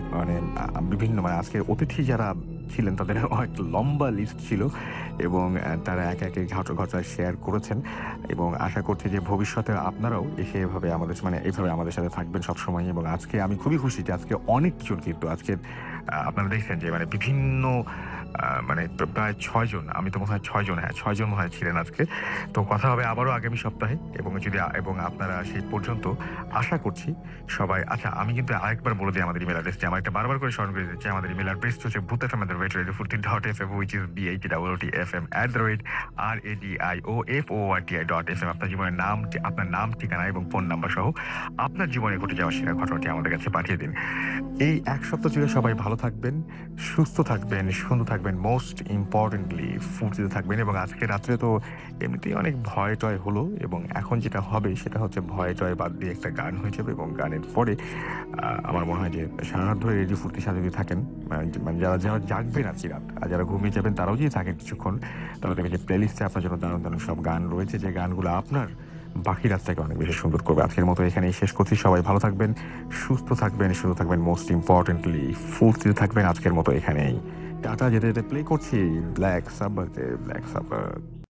বিভিন্ন আজকের অতিথি যারা ছিলেন তাদের অনেক লম্বা লিস্ট ছিল এবং তারা একে একে ঘটনা শেয়ার করেছেন এবং আশা করছি যে ভবিষ্যতে আপনারাও এসে এভাবে এইভাবে আমাদের সাথে থাকবেন সবসময়। এবং আজকে আমি খুবই খুশি যে আজকে অনেকজন, কিন্তু আজকে আপনারা দেখছেন যে বিভিন্ন প্রায় 6 জন, আমি তো মনে হয় 6 জন, 6 জন মনে হয় ছিলেন আজকে। তো কথা হবে আবারও আগামী সপ্তাহে এবং আপনারা সেই পর্যন্ত আশা করছি সবাই। আচ্ছা, আমি কিন্তু আরেকবার বলে দিই আমাদের ইমেল অ্যাড্রেসটি, আমার একটা বারবার করে স্মরণ করে দিচ্ছি। আমাদের ইমেল অ্যাড্রেস হচ্ছে bhutfm@radio40.fm, which is bhutfm@radioforti.fm। আপনার নাম, ঠিকানা এবং ফোন নাম্বার সহ আপনার জীবনে ঘটে যাওয়া সেরা ঘটনাটি আমাদের কাছে পাঠিয়ে দিন। এই এক সপ্তাহ জুড়ে সবাই ভালো থাকবেন, সুস্থ থাকবেন, সুন্দর থাকবেন, মোস্ট ইম্পর্টেন্টলি ফুর্তিতে থাকবেন। এবং আজকে রাত্রে তো এমনিতেই অনেক ভয় টয় হলো, এবং এখন যেটা হবে সেটা হচ্ছে ভয় টয় বাদ দিয়ে একটা গান হয়ে যাবে, এবং গানের পরে আমার মনে হয় যে সারা রাত ধরে রেডিও ফুর্তির সাথে যদি থাকেন, যারা জাগবেন আজকে রাত, আর যারা ঘুমিয়ে যাবেন তারাও যদি থাকেন কিছুক্ষণ, তাহলে দেখবেন যে প্লেলিস্টে আপনার জন্য দারুণ দারুণ সব গান রয়েছে, যে গানগুলো আপনার বাকি রাতটাকে অনেক বেশি সুন্দর করবে। আজকের মতো এখানেই শেষ করছি। সবাই ভালো থাকবেন, সুস্থ থাকবেন, সুন্দর থাকবেন, মোস্ট ইম্পর্টেন্টলি ফুর্তিতে থাকবেন। আজকের মতো এখানেই টাটা। যেতে যেতে প্লে করছি ব্ল্যাক সাবাথ।